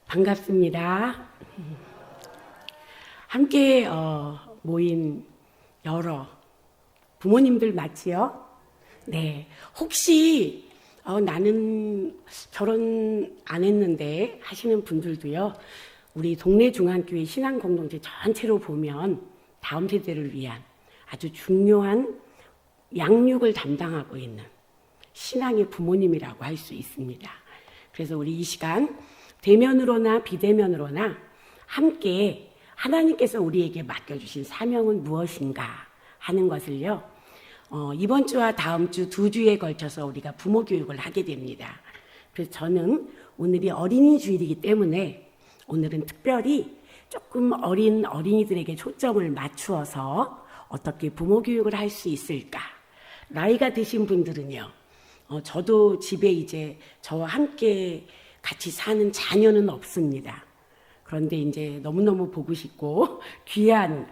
반갑습니다. 함께 모인 여러 부모님들 맞지요? 네. 혹시 나는 결혼 안 했는데 하시는 분들도요. 우리 동네 중앙교회 신앙 공동체 전체로 보면 다음 세대를 위한 아주 중요한 양육을 담당하고 있는 신앙의 부모님이라고 할 수 있습니다. 그래서 우리 이 시간 대면으로나 비대면으로나 함께 하나님께서 우리에게 맡겨주신 사명은 무엇인가 하는 것을요. 이번 주와 다음 주 2주에 걸쳐서 우리가 부모 교육을 하게 됩니다. 그래서 저는 오늘이 어린이 주일이기 때문에 오늘은 특별히 조금 어린 어린이들에게 초점을 맞추어서 어떻게 부모 교육을 할 수 있을까. 나이가 드신 분들은요. 저도 집에 이제 저와 함께 같이 사는 자녀는 없습니다. 그런데 이제 너무너무 보고 싶고 귀한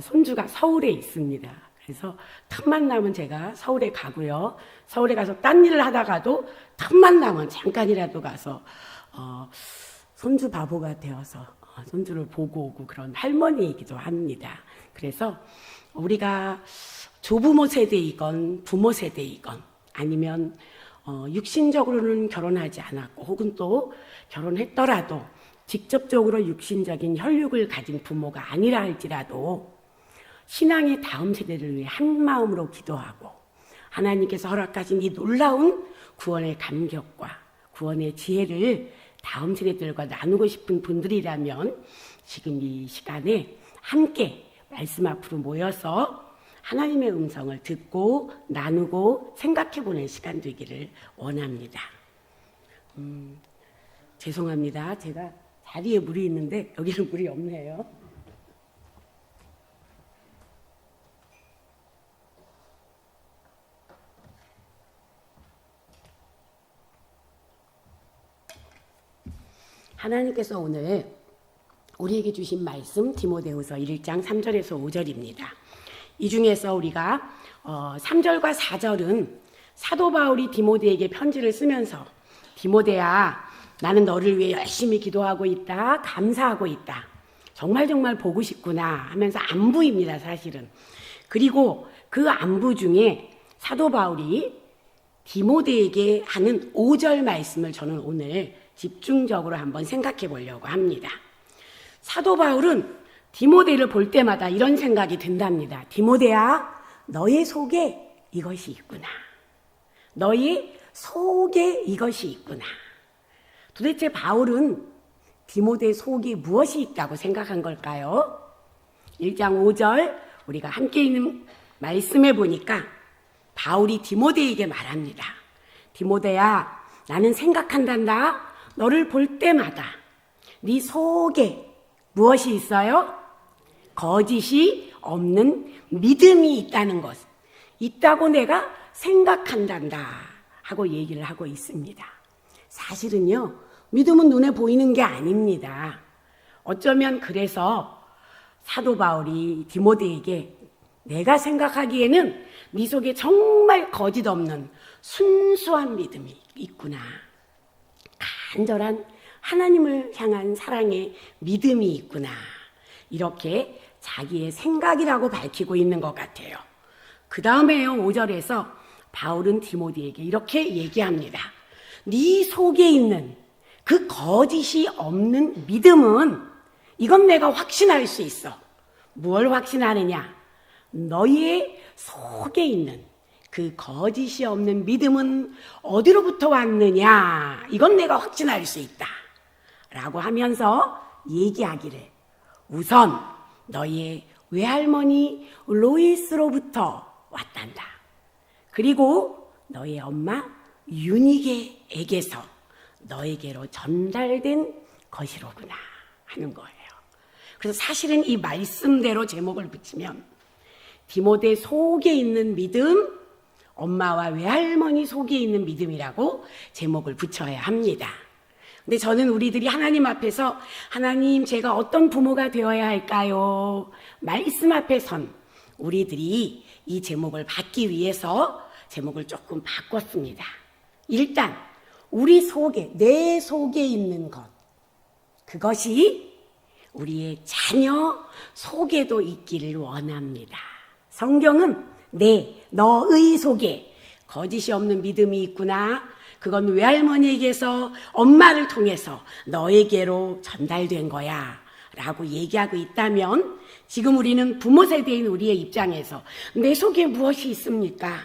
손주가 서울에 있습니다. 그래서 틈만 나면 제가 서울에 가고요. 서울에 가서 딴 일을 하다가도 틈만 나면 잠깐이라도 가서 손주 바보가 되어서 손주를 보고 오고 그런 할머니이기도 합니다. 그래서 우리가 조부모 세대이건 부모 세대이건 아니면 육신적으로는 결혼하지 않았고 혹은 또 결혼했더라도 직접적으로 육신적인 혈육을 가진 부모가 아니라 할지라도 신앙의 다음 세대를 위해 한 마음으로 기도하고 하나님께서 허락하신 이 놀라운 구원의 감격과 구원의 지혜를 다음 세대들과 나누고 싶은 분들이라면 지금 이 시간에 함께 말씀 앞으로 모여서 하나님의 음성을 듣고 나누고 생각해보는 시간 되기를 원합니다. 죄송합니다. 제가 자리에 물이 있는데 여기는 물이 없네요. 하나님께서 오늘 우리에게 주신 말씀 디모데후서 1장 3절에서 5절입니다. 이 중에서 우리가 3절과 4절은 사도 바울이 디모데에게 편지를 쓰면서 디모데야 나는 너를 위해 열심히 기도하고 있다. 감사하고 있다. 정말 보고 싶구나 하면서 안부입니다. 사실은. 그리고 그 안부 중에 사도 바울이 디모데에게 하는 5절 말씀을 저는 오늘 집중적으로 한번 생각해 보려고 합니다. 사도 바울은 디모데를 볼 때마다 이런 생각이 든답니다. 디모데야, 너의 속에 이것이 있구나. 너의 속에 이것이 있구나. 도대체 바울은 디모데 속에 무엇이 있다고 생각한 걸까요? 1장 5절 우리가 함께 있는 말씀에 보니까 바울이 디모데에게 말합니다. 디모데야, 나는 생각한단다. 너를 볼 때마다 네 속에 무엇이 있어요? 거짓이 없는 믿음이 있다는 것. 있다고 내가 생각한단다 하고 얘기를 하고 있습니다. 사실은요, 믿음은 눈에 보이는 게 아닙니다. 어쩌면 그래서 사도 바울이 디모데에게 내가 생각하기에는 네 속에 정말 거짓 없는 순수한 믿음이 있구나. 간절한 하나님을 향한 사랑의 믿음이 있구나. 이렇게 자기의 생각이라고 밝히고 있는 것 같아요. 그 다음에요, 5절에서 바울은 디모데에게 이렇게 얘기합니다. 네 속에 있는 그 거짓이 없는 믿음은 이건 내가 확신할 수 있어. 뭘 확신하느냐? 너의 속에 있는 그 거짓이 없는 믿음은 어디로부터 왔느냐? 이건 내가 확신할 수 있다. 라고 하면서 얘기하기를 우선 너의 외할머니 로이스로부터 왔단다. 그리고 너의 엄마 유니게에게서 너에게로 전달된 것이로구나 하는 거예요. 그래서 사실은 이 말씀대로 제목을 붙이면 디모데 속에 있는 믿음, 엄마와 외할머니 속에 있는 믿음이라고 제목을 붙여야 합니다. 근데 저는 우리들이 하나님 앞에서 하나님 제가 어떤 부모가 되어야 할까요? 말씀 앞에 선 우리들이 이 제목을 받기 위해서 제목을 조금 바꿨습니다. 일단 우리 속에 내 속에 있는 것 그것이 우리의 자녀 속에도 있기를 원합니다. 성경은 너의 속에 거짓이 없는 믿음이 있구나. 그건 외할머니에게서 엄마를 통해서 너에게로 전달된 거야 라고 얘기하고 있다면, 지금 우리는 부모 세대인 우리의 입장에서 내 속에 무엇이 있습니까?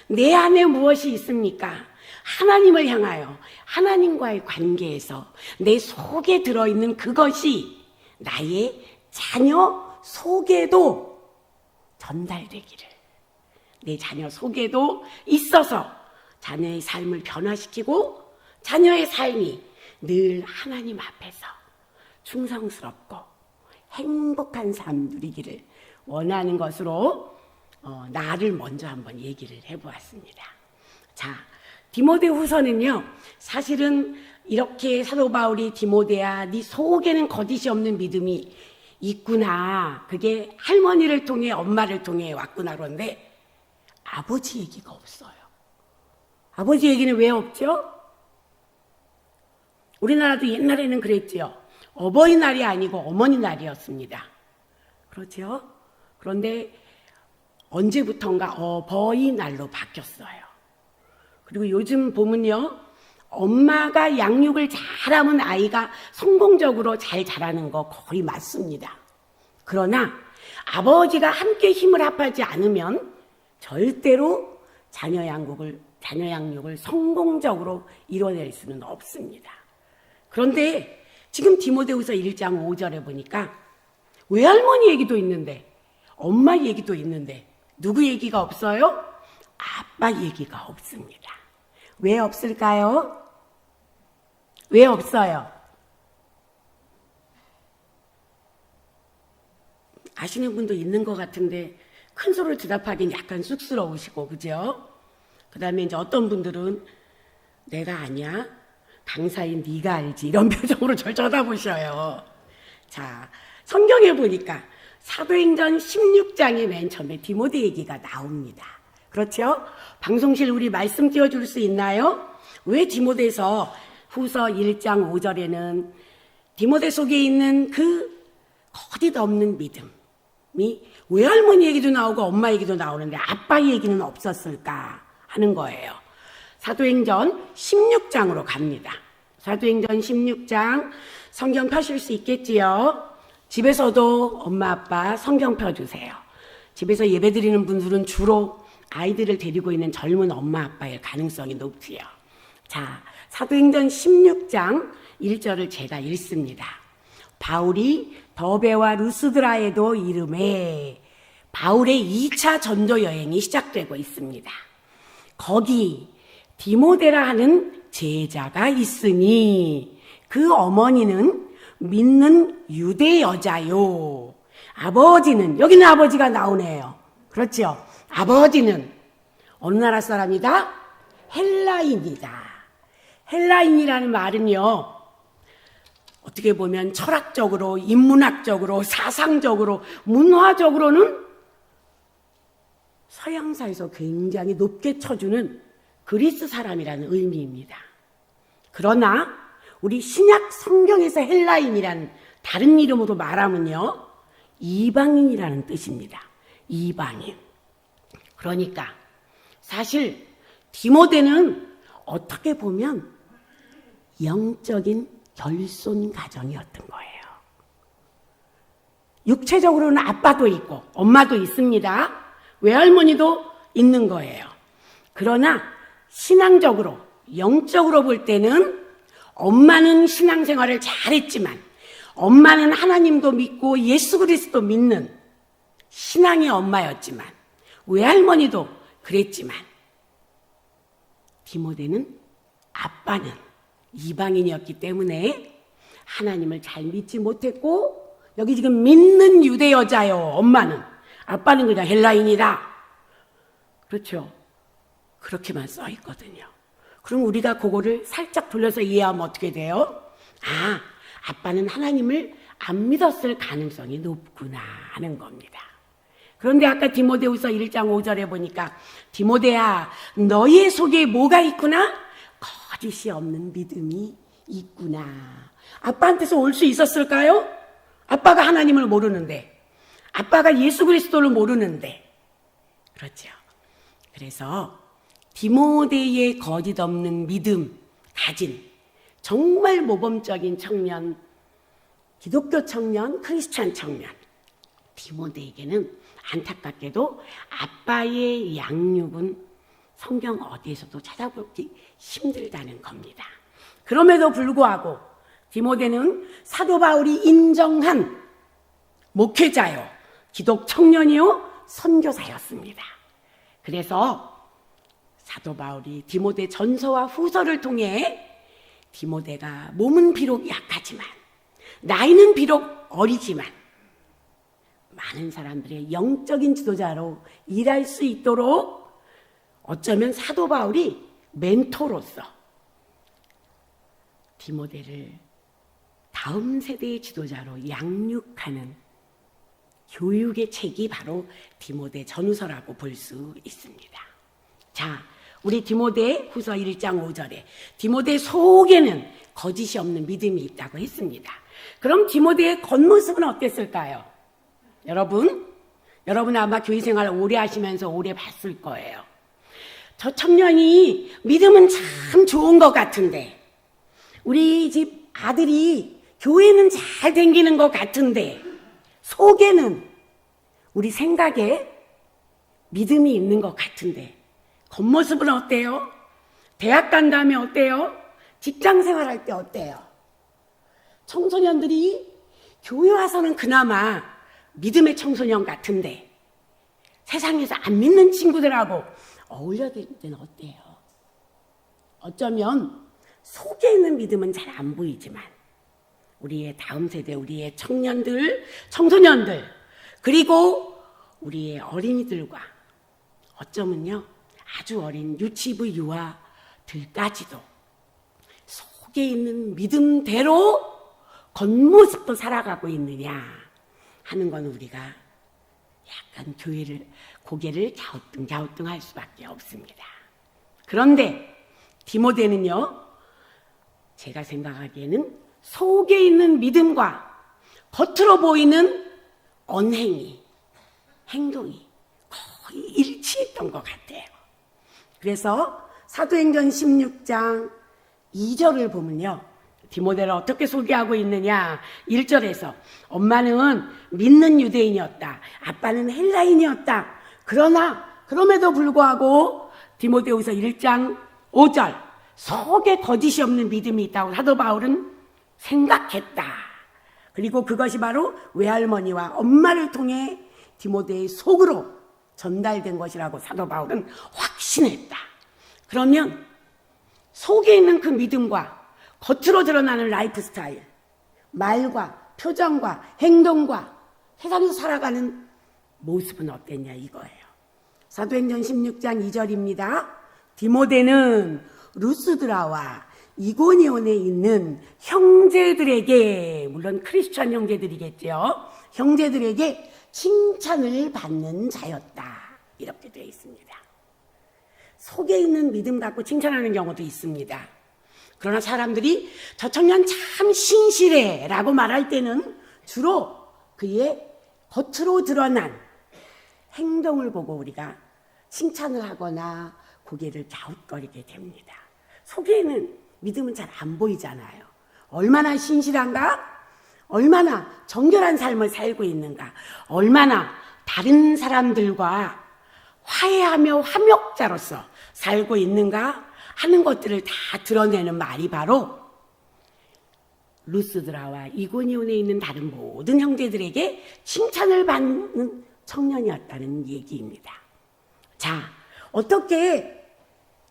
내 안에 무엇이 있습니까? 하나님을 향하여 하나님과의 관계에서 내 속에 들어있는 그것이 나의 자녀 속에도 전달되기를, 내 자녀 속에도 있어서 자녀의 삶을 변화시키고 자녀의 삶이 늘 하나님 앞에서 충성스럽고 행복한 삶 누리기를 원하는 것으로 나를 먼저 한번 얘기를 해보았습니다. 자, 디모데후서는요, 사실은 이렇게 사도 바울이 디모데야, 네 속에는 거짓이 없는 믿음이 있구나, 그게 할머니를 통해 엄마를 통해 왔구나, 그런데 아버지 얘기가 없어요. 아버지 얘기는 왜 없죠? 우리나라도 옛날에는 그랬죠. 어버이날이 아니고 어머니날이었습니다. 그렇죠? 그런데 언제부턴가 어버이날로 바뀌었어요. 그리고 요즘 보면요, 엄마가 양육을 잘하면 아이가 성공적으로 잘 자라는 거 거의 맞습니다. 그러나 아버지가 함께 힘을 합하지 않으면 절대로 자녀 양육을 성공적으로 이뤄낼 수는 없습니다. 그런데 지금 디모데후서 1장 5절에 보니까 외할머니 얘기도 있는데, 엄마 얘기도 있는데 누구 얘기가 없어요? 아빠 얘기가 없습니다. 왜 없을까요? 왜 없어요? 아시는 분도 있는 것 같은데 큰 소리를 대답하기는 약간 쑥스러우시고, 그죠? 그 다음에 이제 어떤 분들은 내가 아냐? 강사인 네가 알지, 이런 표정으로 절 쳐다보셔요. 자, 성경에 보니까 사도행전 16장에 맨 처음에 디모데 얘기가 나옵니다. 그렇죠? 방송실 우리 말씀 띄워줄 수 있나요? 왜 디모데서 후서 1장 5절에는 디모데 속에 있는 그 거짓 없는 믿음이 외할머니 얘기도 나오고 엄마 얘기도 나오는데 아빠 얘기는 없었을까 하는 거예요. 사도행전 16장으로 갑니다. 사도행전 16장 성경 펴실 수 있겠지요? 집에서도 엄마 아빠 성경 펴주세요. 집에서 예배드리는 분들은 주로 아이들을 데리고 있는 젊은 엄마 아빠일 가능성이 높지요. 자, 사도행전 16장 1절을 제가 읽습니다. 바울이 더베와 루스드라에도 이름에 바울의 2차 전도 여행이 시작되고 있습니다. 거기 디모데라 하는 제자가 있으니 그 어머니는 믿는 유대 여자요. 아버지는, 여기는 아버지가 나오네요. 그렇죠? 아버지는 어느 나라 사람이다? 헬라인이다. 헬라인이라는 말은요, 어떻게 보면 철학적으로, 인문학적으로, 사상적으로, 문화적으로는 서양사에서 굉장히 높게 쳐주는 그리스 사람이라는 의미입니다. 그러나 우리 신약 성경에서 헬라인이라는 다른 이름으로 말하면요, 이방인이라는 뜻입니다. 이방인. 그러니까 사실 디모데는 어떻게 보면 영적인 결손 가정이었던 거예요. 육체적으로는 아빠도 있고 엄마도 있습니다. 외할머니도 있는 거예요. 그러나 신앙적으로, 영적으로 볼 때는 엄마는 신앙생활을 잘했지만, 엄마는 하나님도 믿고 예수 그리스도 믿는 신앙의 엄마였지만, 외할머니도 그랬지만, 디모데는 아빠는 이방인이었기 때문에 하나님을 잘 믿지 못했고, 여기 지금 믿는 유대 여자요, 엄마는. 아빠는 그냥 헬라인이다. 그렇죠? 그렇게만 써 있거든요. 그럼 우리가 그거를 살짝 돌려서 이해하면 어떻게 돼요? 아, 아빠는 하나님을 안 믿었을 가능성이 높구나 하는 겁니다. 그런데 아까 디모데후서 1장 5절에 보니까 디모데야, 너의 속에 뭐가 있구나? 거짓이 없는 믿음이 있구나. 아빠한테서 올 수 있었을까요? 아빠가 하나님을 모르는데, 아빠가 예수 그리스도를 모르는데. 그렇죠. 그래서 디모데의 거짓 없는 믿음 가진 정말 모범적인 청년, 기독교 청년, 크리스찬 청년 디모데에게는 안타깝게도 아빠의 양육은 성경 어디에서도 찾아보기 힘들다는 겁니다. 그럼에도 불구하고 디모데는 사도 바울이 인정한 목회자요, 기독 청년이요, 선교사였습니다. 그래서 사도 바울이 디모데 전서와 후서를 통해 디모데가 몸은 비록 약하지만, 나이는 비록 어리지만 많은 사람들의 영적인 지도자로 일할 수 있도록 어쩌면 사도 바울이 멘토로서 디모데를 다음 세대의 지도자로 양육하는 교육의 책이 바로 디모데 전후서라고 볼 수 있습니다. 자, 우리 디모데 후서 1장 5절에 디모데 속에는 거짓이 없는 믿음이 있다고 했습니다. 그럼 디모데의 겉모습은 어땠을까요? 여러분 아마 교회 생활 오래 하시면서 오래 봤을 거예요. 저 청년이 믿음은 참 좋은 것 같은데, 우리 집 아들이 교회는 잘 다니는 것 같은데, 속에는 우리 생각에 믿음이 있는 것 같은데, 겉모습은 어때요? 대학 간 다음에 어때요? 직장 생활할 때 어때요? 청소년들이 교회 와서는 그나마 믿음의 청소년 같은데 세상에서 안 믿는 친구들하고 어울려야 될 때는 어때요? 어쩌면 속에 있는 믿음은 잘 안 보이지만 우리의 다음 세대, 우리의 청년들, 청소년들, 그리고 우리의 어린이들과 어쩌면요 아주 어린 유치부 유아들까지도 속에 있는 믿음대로 겉모습도 살아가고 있느냐 하는 건 우리가 약간 고개를 갸우뚱할 수밖에 없습니다. 그런데 디모데는요, 제가 생각하기에는 속에 있는 믿음과 겉으로 보이는 언행이, 행동이 거의 일치했던 것 같아요. 그래서 사도행전 16장 2절을 보면요, 디모데를 어떻게 소개하고 있느냐. 1절에서 엄마는 믿는 유대인이었다. 아빠는 헬라인이었다. 그럼에도 불구하고 디모데후서 1장 5절 속에 거짓이 없는 믿음이 있다고 사도 바울은 생각했다. 그리고 그것이 바로 외할머니와 엄마를 통해 디모데의 속으로 전달된 것이라고 사도 바울은 확신했다. 그러면 속에 있는 그 믿음과 겉으로 드러나는 라이프 스타일, 말과 표정과 행동과 세상에서 살아가는 모습은 어땠냐 이거예요. 사도행전 16장 2절입니다. 디모데는 루스드라와 이고니온에 있는 형제들에게, 물론 크리스천 형제들이겠죠, 형제들에게 칭찬을 받는 자였다. 이렇게 되어 있습니다. 속에 있는 믿음 갖고 칭찬하는 경우도 있습니다. 그러나 사람들이 저 청년 참 신실해 라고 말할 때는 주로 그의 겉으로 드러난 행동을 보고 우리가 칭찬을 하거나 고개를 갸웃거리게 됩니다. 속에는 믿음은 잘 안 보이잖아요. 얼마나 신실한가? 얼마나 정결한 삶을 살고 있는가? 얼마나 다른 사람들과 화해하며 화목자로서 살고 있는가 하는 것들을 다 드러내는 말이 바로 루스드라와 이고니온에 있는 다른 모든 형제들에게 칭찬을 받는 청년이었다는 얘기입니다. 자, 어떻게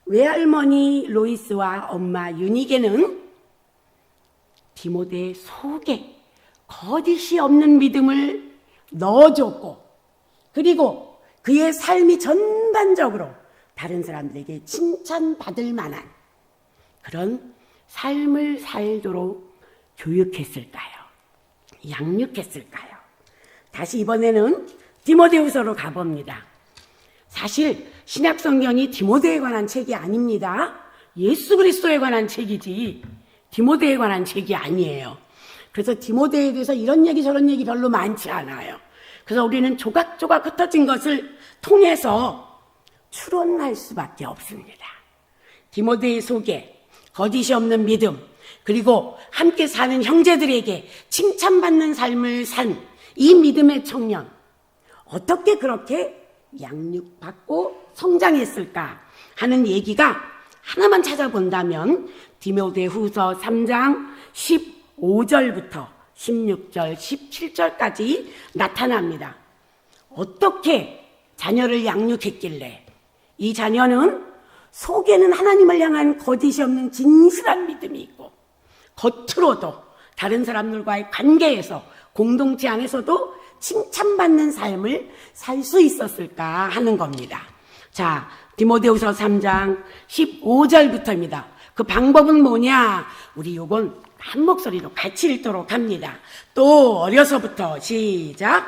외할머니 로이스와 엄마 유니게는 디모데의 속에 거짓이 없는 믿음을 넣어줬고, 그리고 그의 삶이 전반적으로 다른 사람들에게 칭찬받을 만한 그런 삶을 살도록 교육했을까요? 양육했을까요? 다시 이번에는 디모데후서로 가봅니다. 사실 신약성경이 디모데에 관한 책이 아닙니다. 예수 그리스도에 관한 책이지 디모데에 관한 책이 아니에요. 그래서 디모데에 대해서 이런 얘기 저런 얘기 별로 많지 않아요. 그래서 우리는 조각조각 흩어진 것을 통해서 추론할 수밖에 없습니다. 디모데의 소개, 거짓이 없는 믿음, 그리고 함께 사는 형제들에게 칭찬받는 삶을 산 이 믿음의 청년, 어떻게 그렇게 양육받고 성장했을까 하는 얘기가 하나만 찾아본다면 디모데후서 3장 15절부터 16절, 17절까지 나타납니다. 어떻게 자녀를 양육했길래 이 자녀는 속에는 하나님을 향한 거짓이 없는 진실한 믿음이 있고 겉으로도 다른 사람들과의 관계에서 공동체 안에서도 칭찬받는 삶을 살 수 있었을까 하는 겁니다. 자, 디모데후서 3장 15절부터입니다. 그 방법은 뭐냐? 우리 요건 한 목소리로 같이 읽도록 합니다. 또 어려서부터 시작.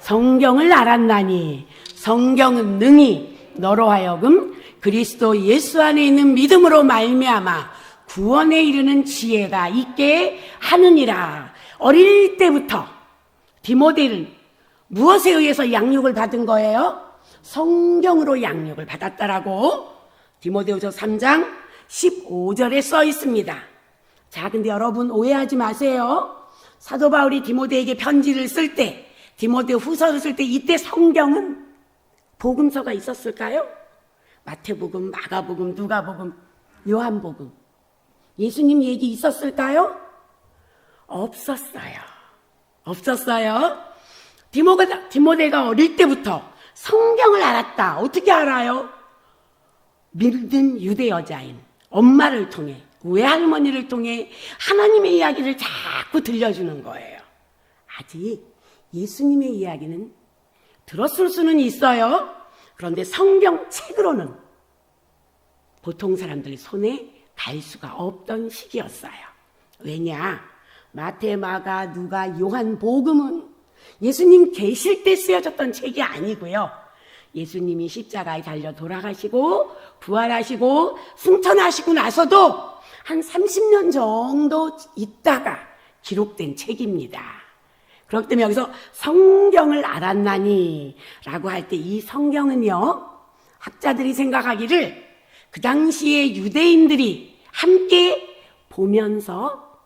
성경을 알았나니 성경은 능히 너로 하여금 그리스도 예수 안에 있는 믿음으로 말미암아 구원에 이르는 지혜가 있게 하느니라. 어릴 때부터 디모데는 무엇에 의해서 양육을 받은 거예요? 성경으로 양육을 받았다라고 디모데후서 3장 15절에 써 있습니다. 자, 근데 여러분 오해하지 마세요. 사도 바울이 디모데에게 편지를 쓸 때, 디모데 후서를 쓸 때 이때 성경은 복음서가 있었을까요? 마태복음, 마가복음, 누가복음, 요한복음. 예수님 얘기 있었을까요? 없었어요. 없었어요. 디모데가 어릴 때부터 성경을 알았다. 어떻게 알아요? 믿는 유대 여자인 엄마를 통해, 외할머니를 통해 하나님의 이야기를 자꾸 들려주는 거예요. 아직 예수님의 이야기는 들었을 수는 있어요. 그런데 성경책으로는 보통 사람들 손에 갈 수가 없던 시기였어요. 왜냐? 마태, 마가, 누가, 요한, 복음은 예수님 계실 때 쓰여졌던 책이 아니고요. 예수님이 십자가에 달려 돌아가시고 부활하시고 승천하시고 나서도 한 30년 정도 있다가 기록된 책입니다. 그렇기 때문에 여기서 성경을 알았나니 라고 할 때 이 성경은요, 학자들이 생각하기를 그 당시에 유대인들이 함께 보면서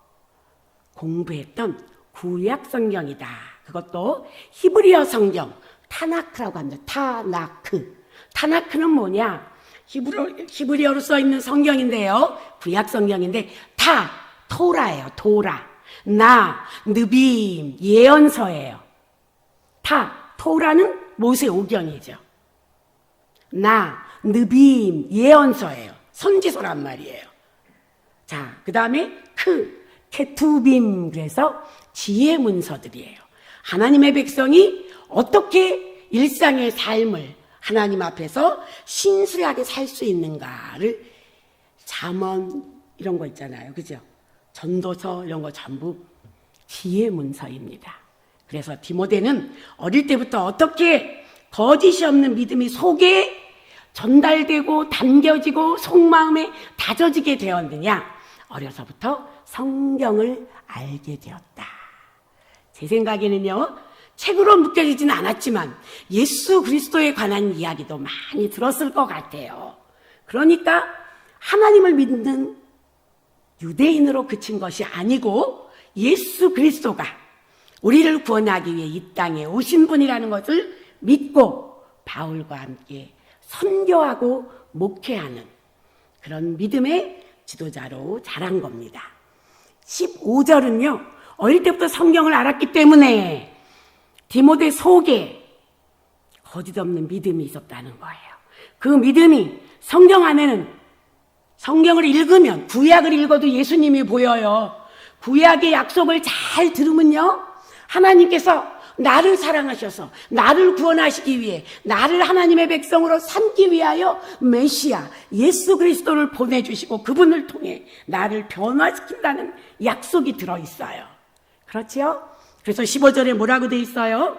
공부했던 구약 성경이다. 그것도 히브리어 성경, 타나크라고 합니다. 타나크. 타나크는 뭐냐? 히브리어로 써 있는 성경인데요. 구약 성경인데 토라예요. 토라. 느빔, 예언서예요. 토라는 모세오경이죠. 느빔, 예언서예요. 선지서란 말이에요. 자, 그 다음에 케투빔, 그래서 지혜 문서들이에요. 하나님의 백성이 어떻게 일상의 삶을 하나님 앞에서 신실하게 살 수 있는가를 잠언 이런 거 있잖아요. 그죠? 전도서 이런 거 전부 지혜 문서입니다. 그래서 디모데는 어릴 때부터 어떻게 거짓이 없는 믿음이 속에 전달되고 담겨지고 속마음에 다져지게 되었느냐? 어려서부터 성경을 알게 되었다. 제 생각에는요, 책으로 묶여지진 않았지만 예수 그리스도에 관한 이야기도 많이 들었을 것 같아요. 그러니까 하나님을 믿는 유대인으로 그친 것이 아니고 예수 그리스도가 우리를 구원하기 위해 이 땅에 오신 분이라는 것을 믿고 바울과 함께 선교하고 목회하는 그런 믿음의 지도자로 자란 겁니다. 15절은요, 어릴 때부터 성경을 알았기 때문에 디모데 속에 거짓 없는 믿음이 있었다는 거예요. 그 믿음이 성경 안에는 성경을 읽으면 구약을 읽어도 예수님이 보여요. 구약의 약속을 잘 들으면요, 하나님께서 나를 사랑하셔서 나를 구원하시기 위해 나를 하나님의 백성으로 삼기 위하여 메시아 예수 그리스도를 보내주시고 그분을 통해 나를 변화시킨다는 약속이 들어있어요. 그렇지요? 그래서 15절에 뭐라고 되어 있어요?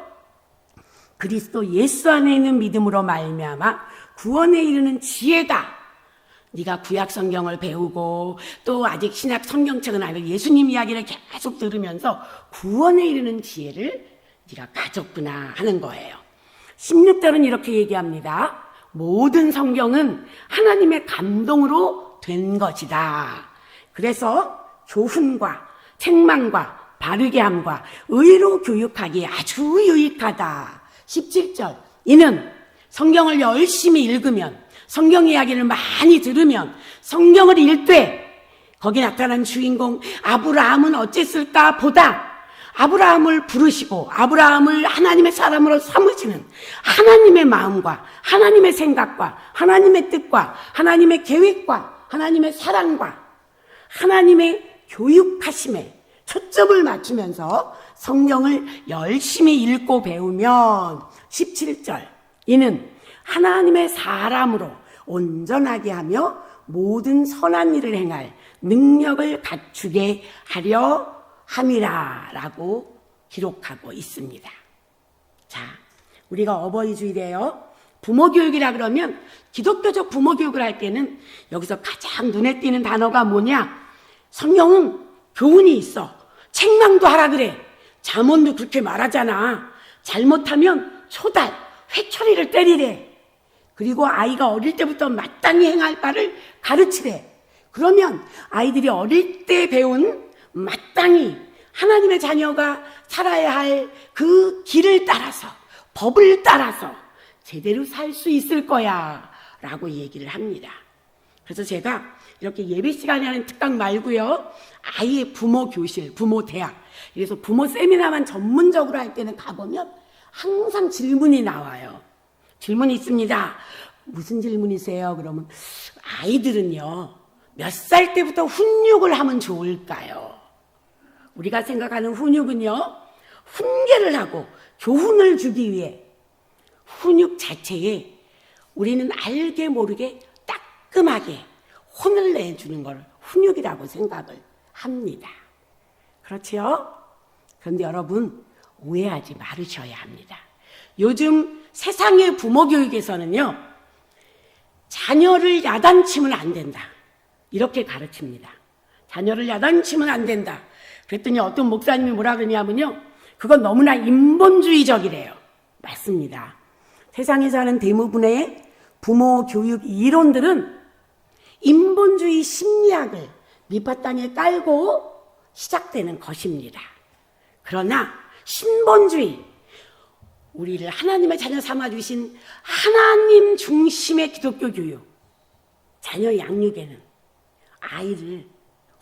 그리스도 예수 안에 있는 믿음으로 말미암아 구원에 이르는 지혜가 네가 구약 성경을 배우고 또 아직 신약 성경책은 아니고 예수님 이야기를 계속 들으면서 구원에 이르는 지혜를 네가 가졌구나 하는 거예요. 16절은 이렇게 얘기합니다. 모든 성경은 하나님의 감동으로 된 것이다. 그래서 교훈과 책망과 바르게 함과 의로 교육하기에 아주 유익하다. 17절, 이는 성경을 열심히 읽으면, 성경 이야기를 많이 들으면, 성경을 읽되 거기 나타난 주인공 아브라함은 어쨌을까 보다 아브라함을 부르시고 아브라함을 하나님의 사람으로 삼으시는 하나님의 마음과 하나님의 생각과 하나님의 뜻과 하나님의 계획과 하나님의 사랑과 하나님의 교육하심에 초점을 맞추면서 성경을 열심히 읽고 배우면 17절, 이는 하나님의 사람으로 온전하게 하며 모든 선한 일을 행할 능력을 갖추게 하려 함이라 라고 기록하고 있습니다. 자, 우리가 어버이 주일에요, 부모 교육이라 그러면 기독교적 부모 교육을 할 때는 여기서 가장 눈에 띄는 단어가 뭐냐? 성경은 교훈이 있어. 책망도 하라 그래. 잠언도 그렇게 말하잖아. 잘못하면 초달, 회초리를 때리래. 그리고 아이가 어릴 때부터 마땅히 행할 바를 가르치래. 그러면 아이들이 어릴 때 배운 마땅히 하나님의 자녀가 살아야 할 그 길을 따라서, 법을 따라서 제대로 살 수 있을 거야 라고 얘기를 합니다. 그래서 제가 이렇게 예배 시간에 하는 특강 말고요, 아예 부모 교실, 부모 대학, 그래서 부모 세미나만 전문적으로 할 때는 가보면 항상 질문이 나와요. 질문이 있습니다. 무슨 질문이세요? 그러면 아이들은요, 몇 살 때부터 훈육을 하면 좋을까요? 우리가 생각하는 훈육은요, 훈계를 하고 교훈을 주기 위해 훈육 자체에 우리는 알게 모르게 따끔하게 혼을 내주는 걸 훈육이라고 생각을 합니다. 그렇지요? 그런데 여러분, 오해하지 말으셔야 합니다. 요즘 세상의 부모 교육에서는요, 자녀를 야단치면 안 된다, 이렇게 가르칩니다. 자녀를 야단치면 안 된다. 그랬더니 어떤 목사님이 뭐라 그러냐면요, 그건 너무나 인본주의적이래요. 맞습니다. 세상에서 하는 대부분의 부모 교육 이론들은 인본주의 심리학을 밑바탕에 깔고 시작되는 것입니다. 그러나 신본주의, 우리를 하나님의 자녀 삼아주신 하나님 중심의 기독교 교육, 자녀 양육에는 아이를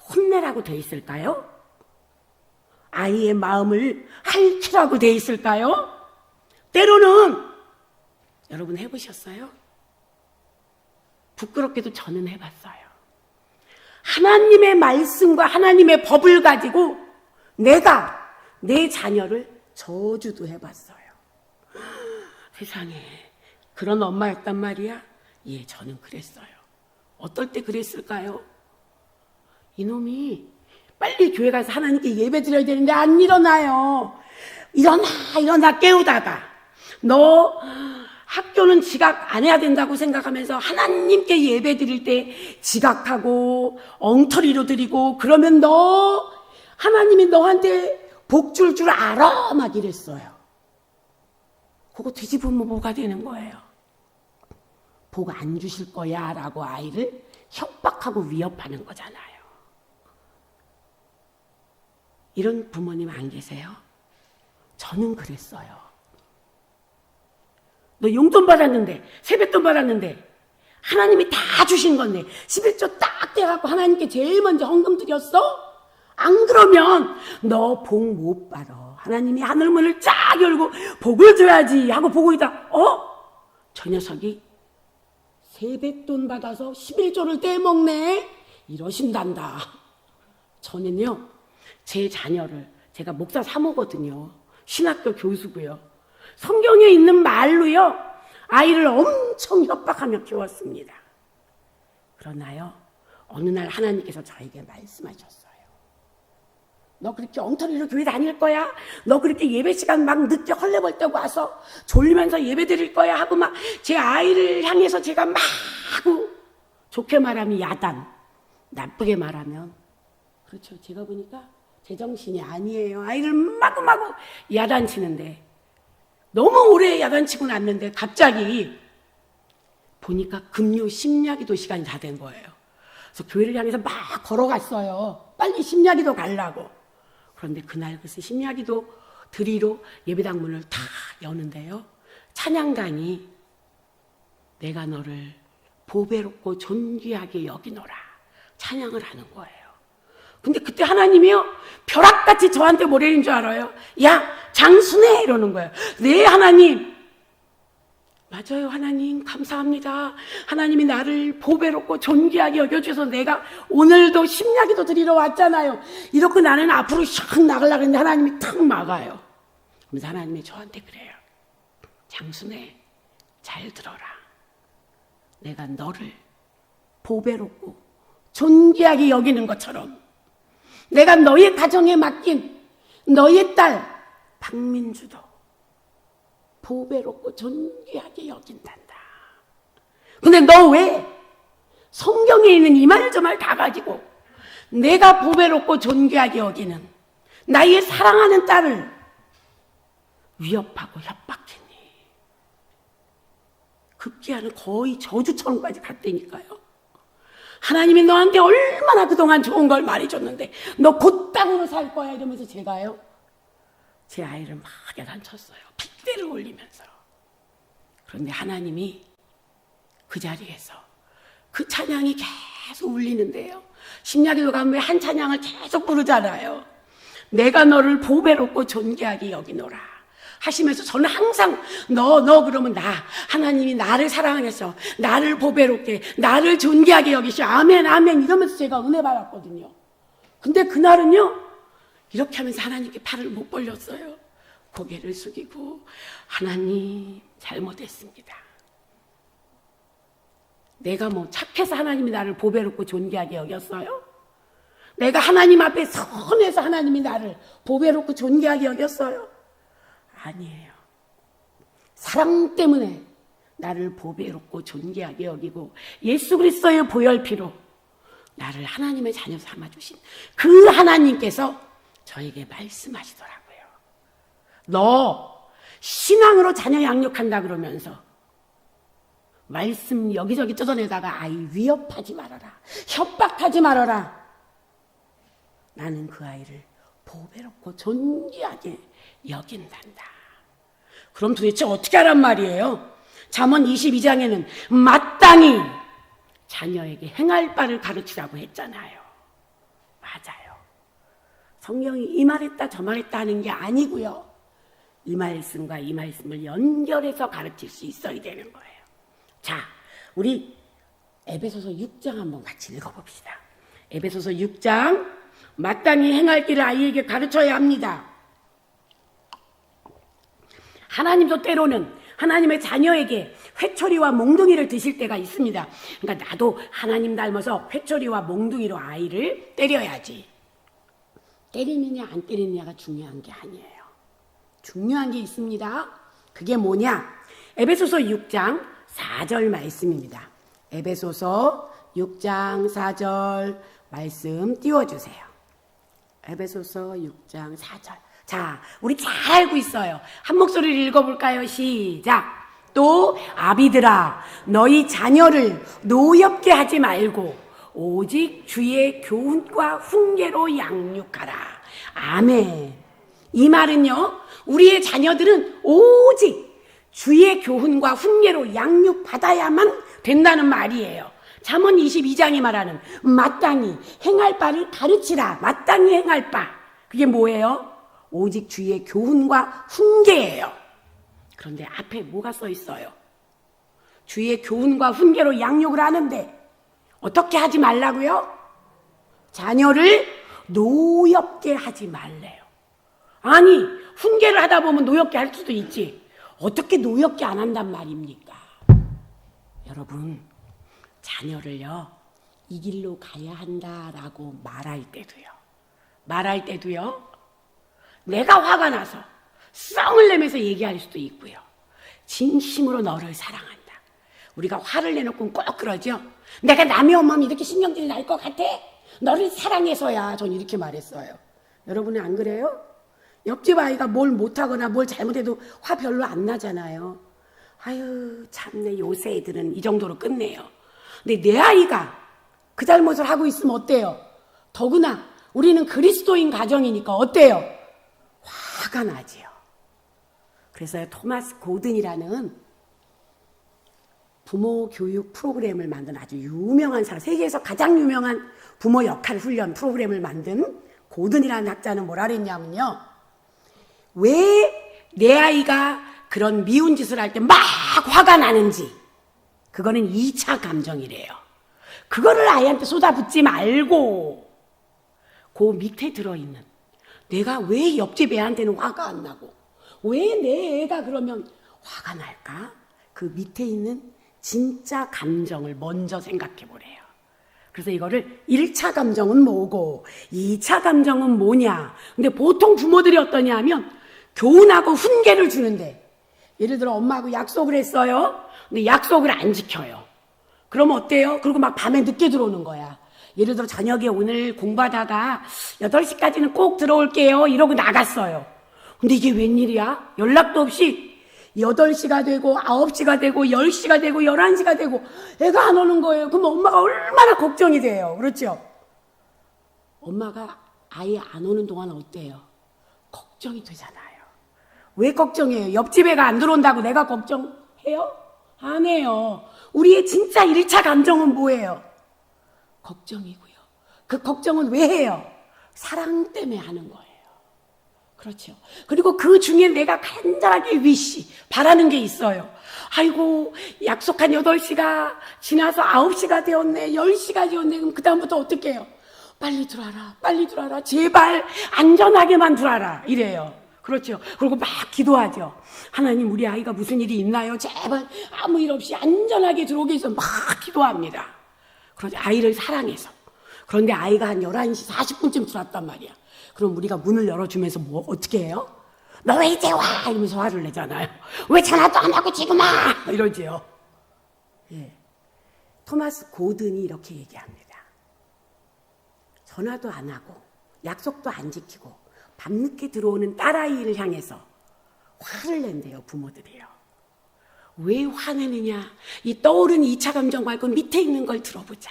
혼내라고 되어 있을까요? 아이의 마음을 핥으라고 되어 있을까요? 때로는 여러분 해보셨어요? 부끄럽게도 저는 해봤어요. 하나님의 말씀과 하나님의 법을 가지고 내가 내 자녀를 저주도 해봤어요. 세상에, 그런 엄마였단 말이야? 예, 저는 그랬어요. 어떨 때 그랬을까요? 이놈이 빨리 교회 가서 하나님께 예배 드려야 되는데 안 일어나요. 일어나 깨우다가 너 학교는 지각 안 해야 된다고 생각하면서 하나님께 예배 드릴 때 지각하고 엉터리로 드리고, 그러면 너 하나님이 너한테 복 줄 줄 알아? 막 이랬어요. 그거 뒤집으면 뭐가 되는 거예요? 복 안 주실 거야 라고 아이를 협박하고 위협하는 거잖아요. 이런 부모님 안 계세요? 저는 그랬어요. 너 용돈 받았는데, 세뱃돈 받았는데, 하나님이 다 주신 건데 11조 딱 떼갖고 하나님께 제일 먼저 헌금 드렸어? 안 그러면 너 복 못 받아. 하나님이 하늘문을 쫙 열고 복을 줘야지 하고 보고 있다. 저 녀석이 세뱃돈 받아서 11조를 떼먹네? 이러신단다. 저는요, 제 자녀를, 제가 목사 사모거든요. 신학교 교수고요. 성경에 있는 말로요, 아이를 엄청 협박하며 키웠습니다. 그러나요, 어느 날 하나님께서 저에게 말씀하셨어요. 너 그렇게 엉터리로 교회 다닐 거야? 너 그렇게 예배 시간 막 늦게 헐레벌떡 와서 졸리면서 예배 드릴 거야? 하고 막 제 아이를 향해서 제가 막 하고 좋게 말하면 야단, 나쁘게 말하면, 그렇죠. 제가 보니까 제정신이 아니에요. 아이를 마구마구 야단치는데, 너무 오래 야단치고 났는데 갑자기 보니까 금요 심야기도 시간이 다 된 거예요. 그래서 교회를 향해서 막 걸어갔어요. 빨리 심야기도 가려고. 그런데 그날 글쎄 심야기도 드리러 예배당 문을 다 여는데요. 찬양단이 내가 너를 보배롭고 존귀하게 여기노라 찬양을 하는 거예요. 근데 그때 하나님이요 벼락같이 저한테 뭐라는 줄 알아요? 야 장순애 이러는 거예요. 네 하나님. 맞아요. 하나님 감사합니다. 하나님이 나를 보배롭고 존귀하게 여겨주셔서 내가 오늘도 심야기도 드리러 왔잖아요. 이렇게 나는 앞으로 샥 나가려고 했는데 하나님이 탁 막아요. 그래서 하나님이 저한테 그래요. 장순애 잘 들어라. 내가 너를 보배롭고 존귀하게 여기는 것처럼 내가 너의 가정에 맡긴 너의 딸 박민주도 보배롭고 존귀하게 여긴단다. 근데 너 왜 성경에 있는 이 말 저 말 다 가지고 내가 보배롭고 존귀하게 여기는 나의 사랑하는 딸을 위협하고 협박했니? 급기야는 거의 저주처럼까지 갔다니까요. 하나님이 너한테 얼마나 그동안 좋은 걸 말해줬는데 너 곧땅으로 살 거야 이러면서 제가요 제 아이를 막 야단쳤어요. 핏대를 올리면서. 그런데 하나님이 그 자리에서 그 찬양이 계속 울리는데요. 심야기도 가면 왜 한 찬양을 계속 부르잖아요. 내가 너를 보배롭고 존귀하게 여기노라 하시면서 저는 항상 너 그러면 나 하나님이 나를 사랑해서 나를 보배롭게 나를 존귀하게 여기시 아멘 아멘 이러면서 제가 은혜 받았거든요. 근데 그날은요 이렇게 하면서 하나님께 팔을 못 벌렸어요. 고개를 숙이고 하나님 잘못했습니다. 내가 뭐 착해서 하나님이 나를 보배롭고 존귀하게 여겼어요? 내가 하나님 앞에 선해서 하나님이 나를 보배롭고 존귀하게 여겼어요? 아니에요. 사랑 때문에 나를 보배롭고 존귀하게 여기고 예수 그리스도의 보혈피로 나를 하나님의 자녀 삼아주신 그 하나님께서 저에게 말씀하시더라고요. 너 신앙으로 자녀 양육한다 그러면서 말씀 여기저기 뜯어내다가 아이 위협하지 말아라. 협박하지 말아라. 나는 그 아이를 보배롭고 존귀하게 여긴단다. 그럼 도대체 어떻게 하란 말이에요? 잠언 22장에는 마땅히 자녀에게 행할 바를 가르치라고 했잖아요. 맞아요. 성경이 이 말했다 저 말했다 하는 게 아니고요. 이 말씀과 이 말씀을 연결해서 가르칠 수 있어야 되는 거예요. 자, 우리 에베소서 6장 한번 같이 읽어봅시다. 에베소서 6장 마땅히 행할 길을 아이에게 가르쳐야 합니다. 하나님도 때로는 하나님의 자녀에게 회초리와 몽둥이를 드실 때가 있습니다. 그러니까 나도 하나님 닮아서 회초리와 몽둥이로 아이를 때려야지. 때리느냐 안 때리느냐가 중요한 게 아니에요. 중요한 게 있습니다. 그게 뭐냐? 에베소서 6장 4절 말씀입니다. 에베소서 6장 4절 말씀 띄워주세요. 에베소서 6장 4절. 자, 우리 잘 알고 있어요. 한 목소리를 읽어볼까요? 시작. 또 아비들아 너희 자녀를 노엽게 하지 말고 오직 주의 교훈과 훈계로 양육하라. 아멘. 이 말은요, 우리의 자녀들은 오직 주의 교훈과 훈계로 양육받아야만 된다는 말이에요. 잠언 22장이 말하는 마땅히 행할 바를 가르치라. 마땅히 행할 바. 그게 뭐예요? 오직 주의 교훈과 훈계예요. 그런데 앞에 뭐가 써 있어요? 주의 교훈과 훈계로 양육을 하는데 어떻게 하지 말라고요? 자녀를 노엽게 하지 말래요. 아니, 훈계를 하다 보면 노엽게 할 수도 있지. 어떻게 노엽게 안 한단 말입니까? 여러분, 자녀를요, 이 길로 가야 한다라고 말할 때도요, 내가 화가 나서 썽을 내면서 얘기할 수도 있고요. 진심으로 너를 사랑한다. 우리가 화를 내놓고 꼭 그러죠. 내가 남의 엄마면 이렇게 신경질이 날 것 같아? 너를 사랑해서야. 전 이렇게 말했어요. 여러분은 안 그래요? 옆집 아이가 뭘 못하거나 뭘 잘못해도 화 별로 안 나잖아요. 아유 참내 요새 애들은 이 정도로 끝내요. 근데 내 아이가 그 잘못을 하고 있으면 어때요? 더구나 우리는 그리스도인 가정이니까 어때요? 화가 나지요. 그래서 토마스 고든이라는 부모 교육 프로그램을 만든 아주 유명한 사람, 세계에서 가장 유명한 부모 역할 훈련 프로그램을 만든 고든이라는 학자는 뭐라 그랬냐면요. 왜 내 아이가 그런 미운 짓을 할 때 막 화가 나는지, 그거는 2차 감정이래요. 그거를 아이한테 쏟아붓지 말고 그 밑에 들어있는, 내가 왜 옆집 애한테는 화가 안 나고 왜 내 애가 그러면 화가 날까? 그 밑에 있는 진짜 감정을 먼저 생각해 보래요. 그래서 이거를 1차 감정은 뭐고 2차 감정은 뭐냐. 근데 보통 부모들이 어떠냐 하면 교훈하고 훈계를 주는데, 예를 들어 엄마하고 약속을 했어요. 근데 약속을 안 지켜요. 그러면 어때요? 그리고 막 밤에 늦게 들어오는 거야. 예를 들어 저녁에 오늘 공부하다가 8시까지는 꼭 들어올게요 이러고 나갔어요. 근데 이게 웬일이야? 연락도 없이 8시가 되고 9시가 되고 10시가 되고 11시가 되고 애가 안 오는 거예요. 그럼 엄마가 얼마나 걱정이 돼요. 그렇죠? 엄마가 아예 안 오는 동안 어때요? 걱정이 되잖아요. 왜 걱정해요? 옆집 애가 안 들어온다고 내가 걱정해요? 안 해요. 우리의 진짜 1차 감정은 뭐예요? 걱정이고요. 그 걱정은 왜 해요? 사랑 때문에 하는 거예요. 그렇죠. 그리고 그 중에 내가 간절하게 바라는 게 있어요. 아이고, 약속한 8시가 지나서 9시가 되었네, 10시가 되었네. 그럼 그다음부터 어떻게 해요? 빨리 들어와라, 빨리 들어와라, 제발 안전하게만 들어와라, 이래요. 그렇죠. 그리고 막 기도하죠. 하나님, 우리 아이가 무슨 일이 있나요? 제발 아무 일 없이 안전하게 들어오게 해서 막 기도합니다. 그런데 아이를 사랑해서. 그런데 아이가 한 11시 40분쯤 들어왔단 말이야. 그럼 우리가 문을 열어주면서 뭐 어떻게 해요? 너 왜 이제 와? 이러면서 화를 내잖아요. 왜 전화도 안 하고 지금 와? 이러지요. 예. 토마스 고든이 이렇게 얘기합니다. 전화도 안 하고 약속도 안 지키고 밤늦게 들어오는 딸아이를 향해서 화를 낸대요, 부모들이요. 왜 화내느냐? 이 떠오른 2차 감정 말고 밑에 있는 걸 들어보자.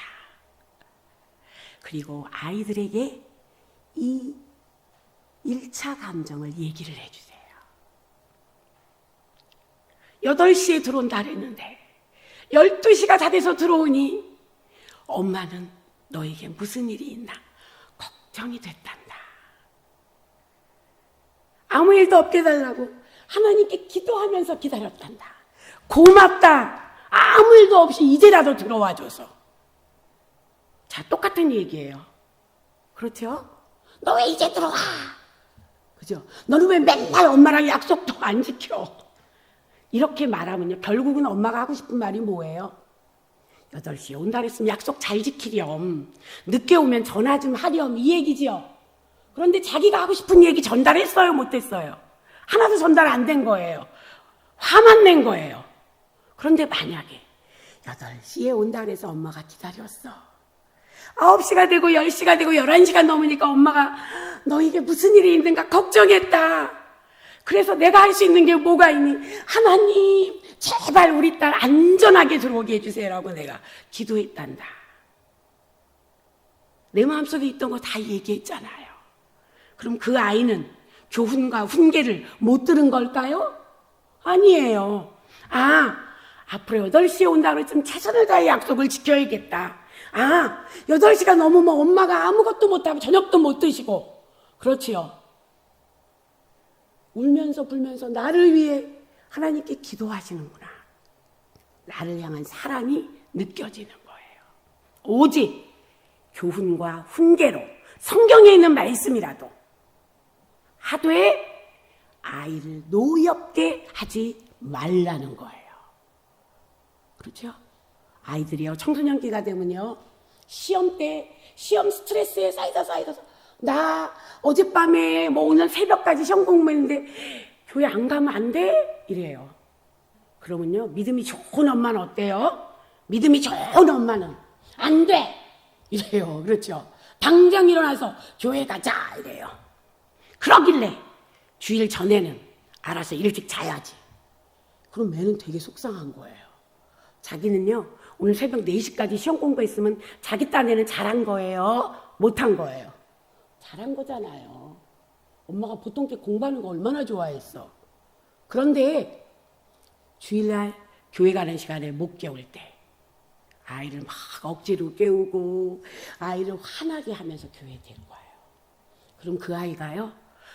그리고 아이들에게 이 1차 감정을 얘기를 해주세요. 8시에 들어온다 그랬는데 12시가 다 돼서 들어오니 엄마는 너에게 무슨 일이 있나 걱정이 됐단다. 아무 일도 없게 해달라고 하나님께 기도하면서 기다렸단다. 고맙다. 아무 일도 없이 이제라도 들어와줘서. 자, 똑같은 얘기예요. 그렇죠? 너 왜 이제 들어와? 그죠? 너는 왜 맨날 엄마랑 약속도 안 지켜? 이렇게 말하면요, 결국은 엄마가 하고 싶은 말이 뭐예요? 8시에 온다 그랬으면 약속 잘 지키렴. 늦게 오면 전화 좀 하렴. 이 얘기지요. 그런데 자기가 하고 싶은 얘기 전달했어요? 못했어요? 하나도 전달 안 된 거예요. 화만 낸 거예요. 그런데 만약에 8시에 온다 그래서 엄마가 기다렸어. 9시가 되고 10시가 되고 11시가 넘으니까 엄마가 너에게 무슨 일이 있는가 걱정했다. 그래서 내가 할 수 있는 게 뭐가 있니? 하나님, 제발 우리 딸 안전하게 들어오게 해주세요라고 내가 기도했단다. 내 마음속에 있던 거 다 얘기했잖아요. 그럼 그 아이는 교훈과 훈계를 못 들은 걸까요? 아니에요. 앞으로 8시에 온다 그랬으면 최선을 다해 약속을 지켜야겠다. 8시가 넘으면 엄마가 아무것도 못하고 저녁도 못 드시고. 그렇지요. 울면서 불면서 나를 위해 하나님께 기도하시는구나. 나를 향한 사랑이 느껴지는 거예요. 오직 교훈과 훈계로 성경에 있는 말씀이라도 하되 아이를 노엽게 하지 말라는 거예요. 그렇죠? 아이들이요, 청소년기가 되면요, 시험 때 시험 스트레스에 쌓여서 나 어젯밤에 뭐 오늘 새벽까지 시험 공부했는데 교회 안 가면 안 돼? 이래요. 그러면요, 믿음이 좋은 엄마는 어때요? 믿음이 좋은 엄마는 안 돼! 이래요. 그렇죠? 당장 일어나서 교회 가자! 이래요. 그러길래 주일 전에는 알아서 일찍 자야지. 그럼 애는 되게 속상한 거예요. 자기는요, 오늘 새벽 4시까지 시험 공부했으면 자기 딴에는 잘한 거예요? 못한 거예요? 잘한 거잖아요. 엄마가 보통 때 공부하는 거 얼마나 좋아했어. 그런데 주일날 교회 가는 시간에 못 깨울 때 아이를 막 억지로 깨우고 아이를 화나게 하면서 교회에 데리고 와요. 그럼 그 아이가요,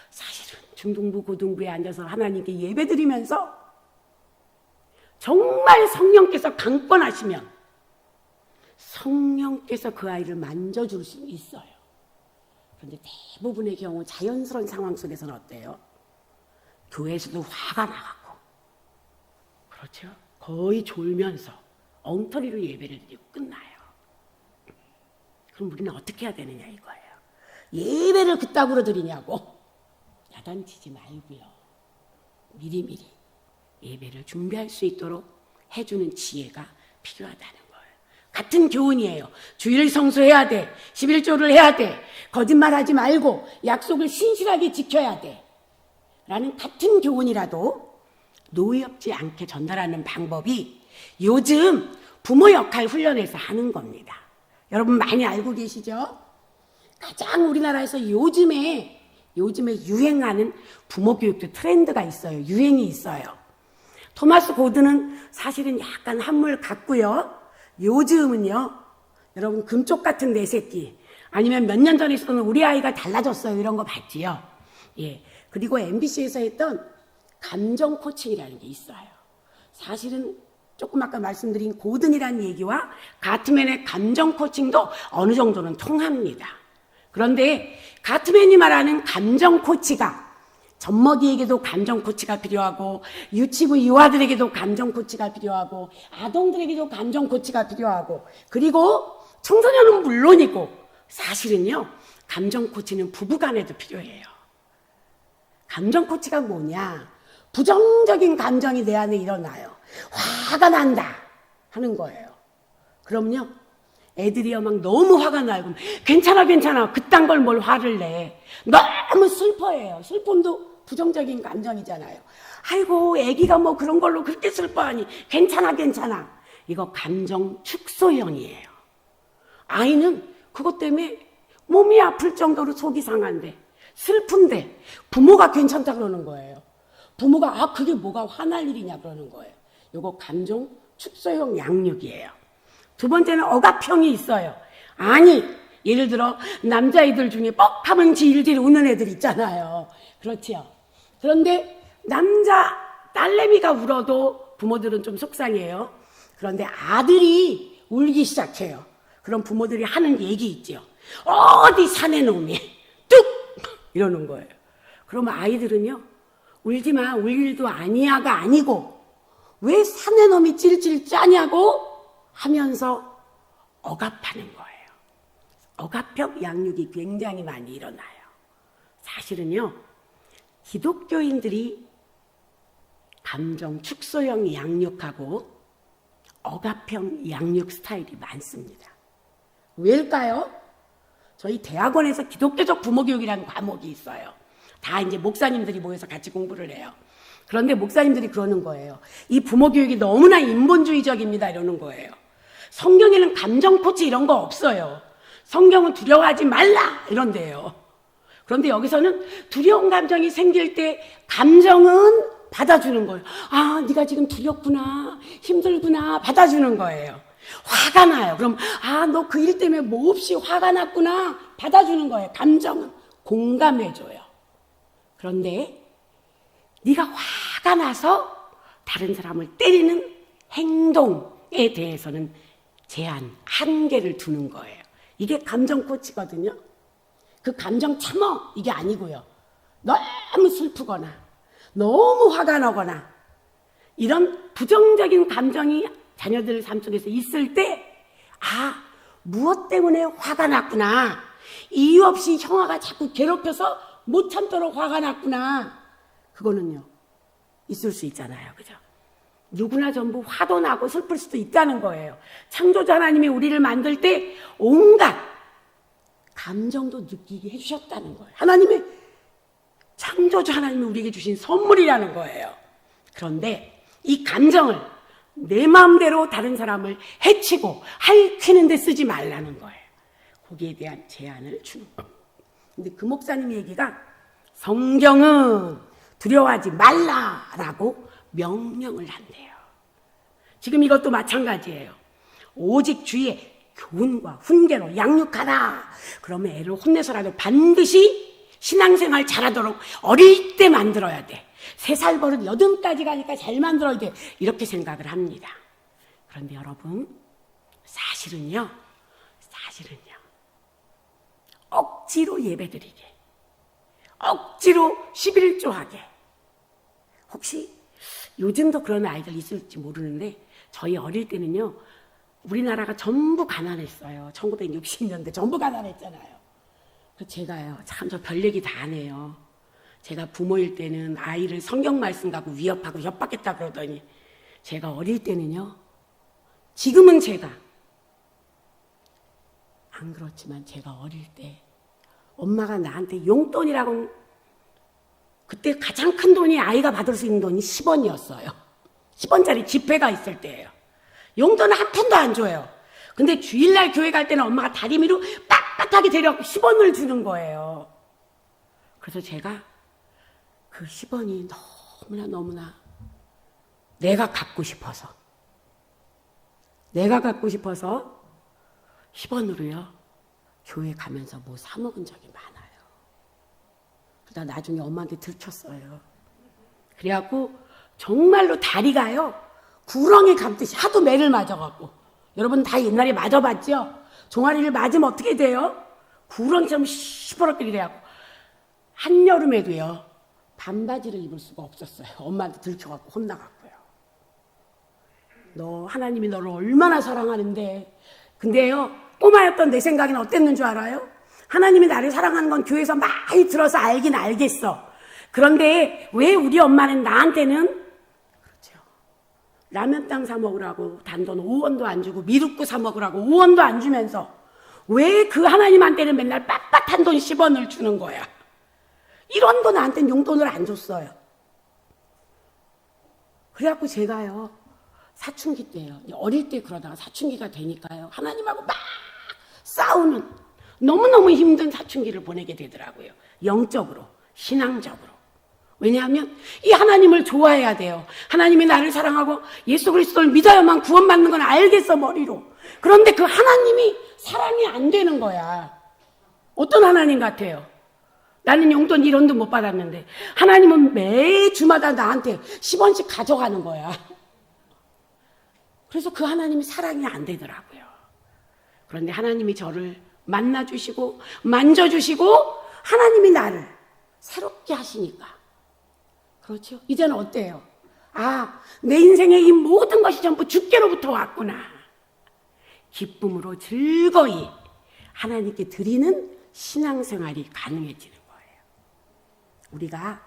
사실은 중등부 고등부에 앉아서 하나님께 예배드리면서 정말 성령께서 강권하시면 성령께서 그 아이를 만져줄 수 있어요. 그런데 대부분의 경우 자연스러운 상황 속에서는 어때요? 교회에서도 화가 나고, 그렇죠? 거의 졸면서 엉터리로 예배를 드리고 끝나요. 그럼 우리는 어떻게 해야 되느냐 이거예요. 예배를 그따구로 드리냐고 야단치지 말고요. 미리미리 예배를 준비할 수 있도록 해주는 지혜가 필요하다는 거예요. 같은 교훈이에요. 주일 성수해야 돼. 11조를 해야 돼. 거짓말하지 말고 약속을 신실하게 지켜야 돼. 라는 같은 교훈이라도 노엽지 않게 전달하는 방법이 요즘 부모 역할 훈련에서 하는 겁니다. 여러분 많이 알고 계시죠? 가장 우리나라에서 요즘에 유행하는 부모 교육도 트렌드가 있어요. 유행이 있어요. 토마스 고든은 사실은 약간 한물 같고요. 요즘은요, 여러분 금쪽 같은 내 새끼, 아니면 몇 년 전에 있었던 우리 아이가 달라졌어요. 이런 거 봤지요. 예. 그리고 MBC에서 했던 감정 코칭이라는 게 있어요. 사실은 조금 아까 말씀드린 고든이라는 얘기와 가트맨의 감정 코칭도 어느 정도는 통합니다. 그런데 가트맨이 말하는 감정 코치가 젖먹이에게도 감정 코치가 필요하고, 유치부 유아들에게도 감정 코치가 필요하고, 아동들에게도 감정 코치가 필요하고, 그리고 청소년은 물론이고, 사실은요, 감정 코치는 부부간에도 필요해요. 감정 코치가 뭐냐? 부정적인 감정이 내 안에 일어나요. 화가 난다 하는 거예요. 그럼요, 애들이요 막 너무 화가 나요. 괜찮아 그딴 걸 뭘 화를 내. 너무 슬퍼해요. 슬픔도 부정적인 감정이잖아요. 아이고 애기가 뭐 그런 걸로 그렇게 슬퍼하니. 괜찮아 이거 감정 축소형이에요. 아이는 그것 때문에 몸이 아플 정도로 속이 상한데, 슬픈데 부모가 괜찮다 그러는 거예요. 부모가 그게 뭐가 화날 일이냐 그러는 거예요. 이거 감정 축소형 양육이에요. 두 번째는 억압형이 있어요. 아니, 예를 들어 남자애들 중에 뻑하면 질질 우는 애들 있잖아요. 그렇지요. 그런데 남자 딸내미가 울어도 부모들은 좀 속상해요. 그런데 아들이 울기 시작해요. 그럼 부모들이 하는 얘기 있죠. 어디 사내 놈이 뚝 이러는 거예요. 그러면 아이들은요, 울지 마, 울 일도 아니야가 아니고 왜 사내 놈이 찔찔 짜냐고 하면서 억압하는 거예요. 억압형 양육이 굉장히 많이 일어나요. 사실은요, 기독교인들이 감정 축소형 양육하고 억압형 양육 스타일이 많습니다. 왜일까요? 저희 대학원에서 기독교적 부모교육이라는 과목이 있어요. 다 이제 목사님들이 모여서 같이 공부를 해요. 그런데 목사님들이 그러는 거예요. 이 부모교육이 너무나 인본주의적입니다. 이러는 거예요. 성경에는 감정 코치 이런 거 없어요. 성경은 두려워하지 말라 이런데요. 그런데 여기서는 두려운 감정이 생길 때 감정은 받아주는 거예요. 아, 네가 지금 두렵구나, 힘들구나, 받아주는 거예요. 화가 나요. 그럼 너 그 일 때문에 몹시 화가 났구나, 받아주는 거예요. 감정은 공감해줘요. 그런데 네가 화가 나서 다른 사람을 때리는 행동에 대해서는 제한, 한계를 두는 거예요. 이게 감정 코치거든요. 그 감정 참어 이게 아니고요. 너무 슬프거나 너무 화가 나거나 이런 부정적인 감정이 자녀들 삶 속에서 있을 때, 무엇 때문에 화가 났구나, 이유 없이 형아가 자꾸 괴롭혀서 못 참도록 화가 났구나, 그거는요 있을 수 있잖아요. 그죠? 누구나 전부 화도 나고 슬플 수도 있다는 거예요. 창조주 하나님이 우리를 만들 때 온갖 감정도 느끼게 해주셨다는 거예요. 하나님의 창조주 하나님이 우리에게 주신 선물이라는 거예요. 그런데 이 감정을 내 마음대로 다른 사람을 해치고 핥히는 데 쓰지 말라는 거예요. 거기에 대한 제안을 주는 거예요. 근데 그 목사님 얘기가 성경은 두려워하지 말라라고 명령을 한대요. 지금 이것도 마찬가지예요. 오직 주의 교훈과 훈계로 양육하라. 그러면 애를 혼내서라도 반드시 신앙생활 잘하도록 어릴 때 만들어야 돼. 3살 버릇 8까지 가니까 잘 만들어야 돼. 이렇게 생각을 합니다. 그런데 여러분, 사실은요. 억지로 예배드리게, 억지로 11조 하게. 혹시 요즘도 그런 아이들 있을지 모르는데 저희 어릴 때는요. 우리나라가 전부 가난했어요. 1960년대 전부 가난했잖아요. 그래서 제가요. 참 저 별 얘기 다 안 해요. 제가 부모일 때는 아이를 성경 말씀 갖고 위협하고 협박했다 그러더니 제가 어릴 때는요. 지금은 제가 안 그렇지만 제가 어릴 때 엄마가 나한테 용돈이라고 그때 가장 큰 돈이 아이가 받을 수 있는 돈이 10원이었어요. 10원짜리 지폐가 있을 때예요. 용돈은 한 푼도 안 줘요. 근데 주일날 교회 갈 때는 엄마가 다리미로 빳빳하게 데려갖고 10원을 주는 거예요. 그래서 제가 그 10원이 너무나 내가 갖고 싶어서 10원으로요 교회 가면서 뭐 사 먹은 적이 많아요. 그러다 나중에 엄마한테 들켰어요. 그래갖고 정말로 다리가요 구렁이 감듯이 하도 매를 맞아갖고, 여러분 다 옛날에 맞아봤죠? 종아리를 맞으면 어떻게 돼요? 구렁이처럼 시퍼렇게 돼갖고 한여름에도요 반바지를 입을 수가 없었어요. 엄마한테 들켜갖고 혼나갖고요. 너 하나님이 너를 얼마나 사랑하는데. 근데요 꼬마였던 내 생각에는 어땠는 줄 알아요? 하나님이 나를 사랑하는 건 교회에서 많이 들어서 알긴 알겠어. 그런데 왜 우리 엄마는 나한테는 그렇죠. 라면땅 사 먹으라고 단돈 5원도 안 주고 미숫국 사 먹으라고 5원도 안 주면서 왜 그 하나님한테는 맨날 빳빳한 돈 10원을 주는 거야? 이런 거 나한테는 용돈을 안 줬어요. 그래갖고 제가요 사춘기 때요 어릴 때 그러다가 사춘기가 되니까요 하나님하고 막 싸우는 너무너무 힘든 사춘기를 보내게 되더라고요. 영적으로, 신앙적으로. 왜냐하면 이 하나님을 좋아해야 돼요. 하나님이 나를 사랑하고 예수 그리스도를 믿어야만 구원받는 건 알겠어 머리로. 그런데 그 하나님이 사랑이 안 되는 거야. 어떤 하나님 같아요? 나는 용돈 1원도 못 받았는데 하나님은 매주마다 나한테 10원씩 가져가는 거야. 그래서 그 하나님이 사랑이 안 되더라고요. 그런데 하나님이 저를 만나주시고 만져주시고 하나님이 나를 새롭게 하시니까 그렇죠? 이제는 어때요? 아, 내 인생의 이 모든 것이 전부 주께로부터 왔구나. 기쁨으로 즐거이 하나님께 드리는 신앙생활이 가능해지는 거예요. 우리가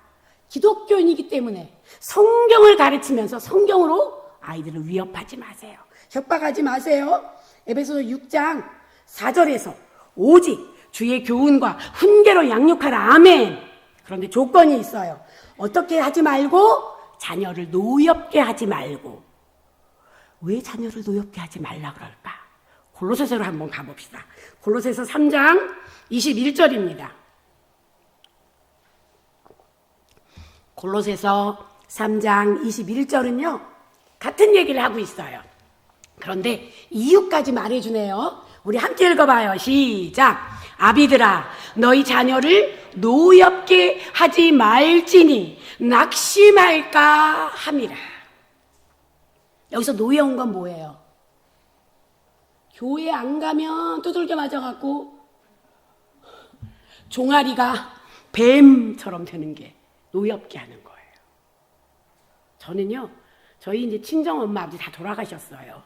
기독교인이기 때문에 성경을 가르치면서 성경으로 아이들을 위협하지 마세요. 협박하지 마세요. 에베소서 6장 4절에서 오직 주의 교훈과 훈계로 양육하라. 아멘. 그런데 조건이 있어요. 어떻게 하지 말고 자녀를 노엽게 하지 말고. 왜 자녀를 노엽게 하지 말라 그럴까? 골로새서로 한번 가봅시다. 골로새서 3장 21절입니다. 골로새서 3장 21절은요. 같은 얘기를 하고 있어요. 그런데 이유까지 말해주네요. 우리 함께 읽어봐요. 시작. 아비들아 너희 자녀를 노엽게 하지 말지니 낙심할까 함이라. 여기서 노여운 건 뭐예요? 교회 안 가면 두들겨 맞아갖고 종아리가 뱀처럼 되는 게 노엽게 하는 거예요. 저는요 저희 이제 친정 엄마 아버지 다 돌아가셨어요.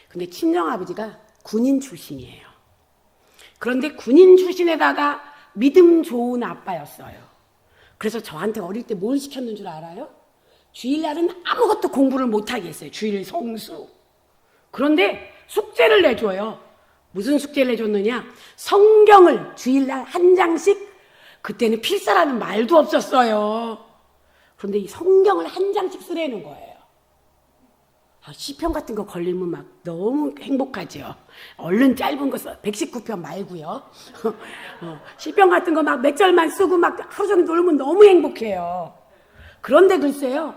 근데 친정 아버지가 군인 출신이에요. 그런데 군인 출신에다가 믿음 좋은 아빠였어요. 그래서 저한테 어릴 때 뭘 시켰는 줄 알아요? 주일날은 아무것도 공부를 못하게 했어요. 주일 성수. 그런데 숙제를 내줘요. 무슨 숙제를 내줬느냐? 성경을 주일날 한 장씩, 그때는 필사라는 말도 없었어요. 그런데 이 성경을 한 장씩 쓰라는 거예요. 시편 같은 거 걸리면 막 너무 행복하죠. 얼른 짧은 거 써. 119편 말고요. 시편 같은 거 막 몇 절만 쓰고 막 하루 종일 놀면 너무 행복해요. 그런데 글쎄요.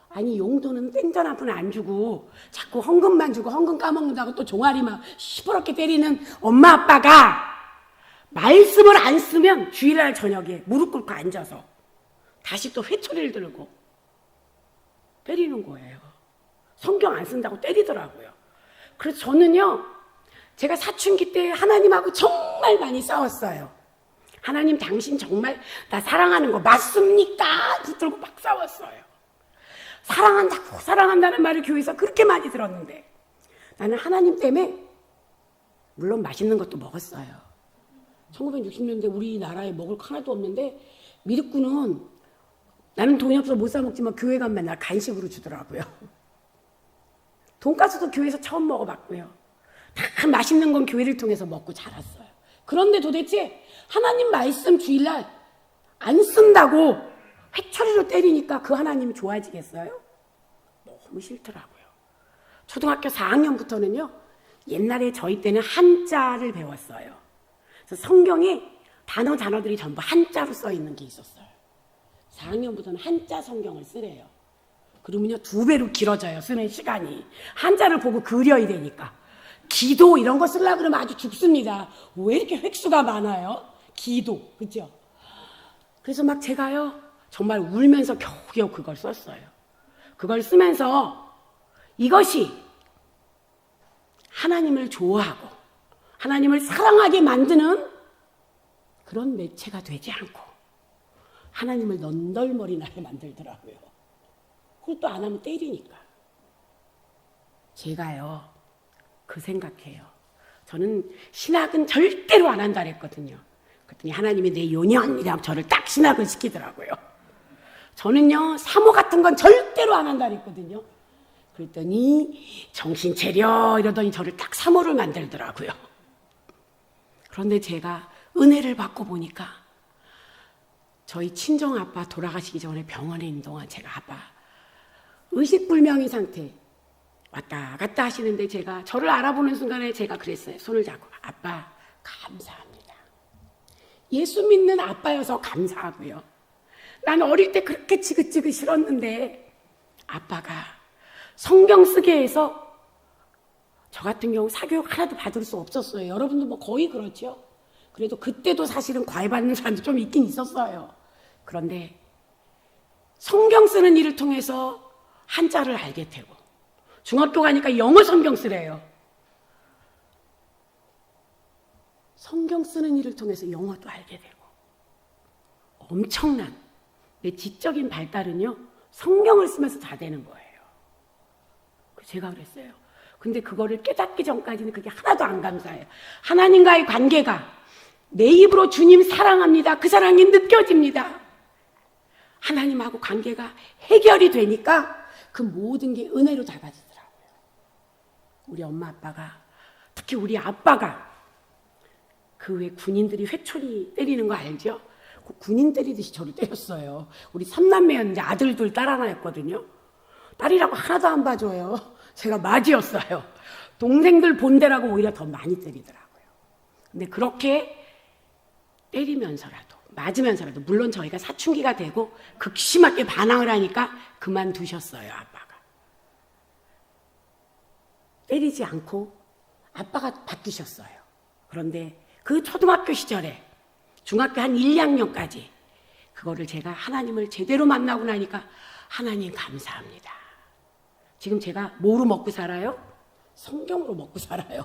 아니 용돈은 땡전 한 푼 안 주고 자꾸 헌금만 주고 헌금 까먹는다고 또 종아리 막 시퍼렇게 때리는 엄마 아빠가 말씀을 안 쓰면 주일날 저녁에 무릎 꿇고 앉아서 다시 또 회초리를 들고 때리는 거예요. 성경 안 쓴다고 때리더라고요. 그래서 저는요, 제가 사춘기 때 하나님하고 정말 많이 싸웠어요. 하나님 당신 정말 나 사랑하는 거 맞습니까? 붙들고 막 싸웠어요. 사랑한다고 사랑한다는 말을 교회에서 그렇게 많이 들었는데 나는 하나님 때문에 물론 맛있는 것도 먹었어요. 1960년대 우리나라에 먹을 거 하나도 없는데 미륵구는 나는 돈이 없어서 못 사 먹지만 교회 가면 맨날 간식으로 주더라고요. 돈가스도 교회에서 처음 먹어봤고요. 다 맛있는 건 교회를 통해서 먹고 자랐어요. 그런데 도대체 하나님 말씀 주일날 안 쓴다고 회초리로 때리니까 그 하나님이 좋아지겠어요? 너무 싫더라고요. 초등학교 4학년부터는요. 옛날에 저희 때는 한자를 배웠어요. 그래서 성경에 단어들이 전부 한자로 써 있는 게 있었어요. 4학년부터는 한자 성경을 쓰래요. 그러면요 2배로 길어져요. 쓰는 시간이. 한자를 보고 그려야 되니까. 기도 이런 거 쓰려고 그러면 아주 죽습니다. 왜 이렇게 획수가 많아요? 기도, 그죠? 그래서 막 제가요 정말 울면서 겨우겨우 그걸 썼어요. 그걸 쓰면서 이것이 하나님을 좋아하고 하나님을 사랑하게 만드는 그런 매체가 되지 않고 하나님을 넌덜머리나게 만들더라고요. 그것도 안 하면 때리니까. 제가요 그 생각해요. 저는 신학은 절대로 안 한다 그랬거든요. 그랬더니 하나님이 내 요년이라고 저를 딱 신학을 시키더라고요. 저는요 사모 같은 건 절대로 안 한다 그랬거든요. 그랬더니 정신 차려 이러더니 저를 딱 사모를 만들더라고요. 그런데 제가 은혜를 받고 보니까 저희 친정 아빠 돌아가시기 전에 병원에 있는 동안 제가 아빠 의식불명의 상태 왔다 갔다 하시는데 제가 저를 알아보는 순간에 제가 그랬어요. 손을 잡고 아빠 감사합니다. 예수 믿는 아빠여서 감사하고요. 난 어릴 때 그렇게 지긋지긋 싫었는데 아빠가 성경 쓰게 해서 저 같은 경우 사교육 하나도 받을 수 없었어요. 여러분도 뭐 거의 그렇죠. 그래도 그때도 사실은 과외받는 사람도 좀 있긴 있었어요. 그런데 성경 쓰는 일을 통해서 한자를 알게 되고 중학교 가니까 영어 성경 쓰래요. 성경 쓰는 일을 통해서 영어도 알게 되고 엄청난 내 지적인 발달은요 성경을 쓰면서 다 되는 거예요. 제가 그랬어요. 근데 그거를 깨닫기 전까지는 그게 하나도 안 감사해요. 하나님과의 관계가 내 입으로 주님 사랑합니다. 그 사랑이 느껴집니다. 하나님하고 관계가 해결이 되니까 그 모든 게 은혜로 달아지더라고요. 우리 엄마 아빠가 특히 우리 아빠가 그 왜 군인들이 회초리 때리는 거 알죠? 그 군인 때리듯이 저를 때렸어요. 우리 3남매였는데 아들 둘 딸 하나였거든요. 딸이라고 하나도 안 봐줘요. 제가 맞이였어요. 동생들 본대라고 오히려 더 많이 때리더라고요. 근데 그렇게 때리면서라도 맞으면서라도 물론 저희가 사춘기가 되고 극심하게 반항을 하니까 그만두셨어요. 아빠가. 때리지 않고 아빠가 바뀌셨어요. 그런데 그 초등학교 시절에 중학교 한 1, 2학년까지 그거를 제가 하나님을 제대로 만나고 나니까 하나님 감사합니다. 지금 제가 뭐로 먹고 살아요? 성경으로 먹고 살아요.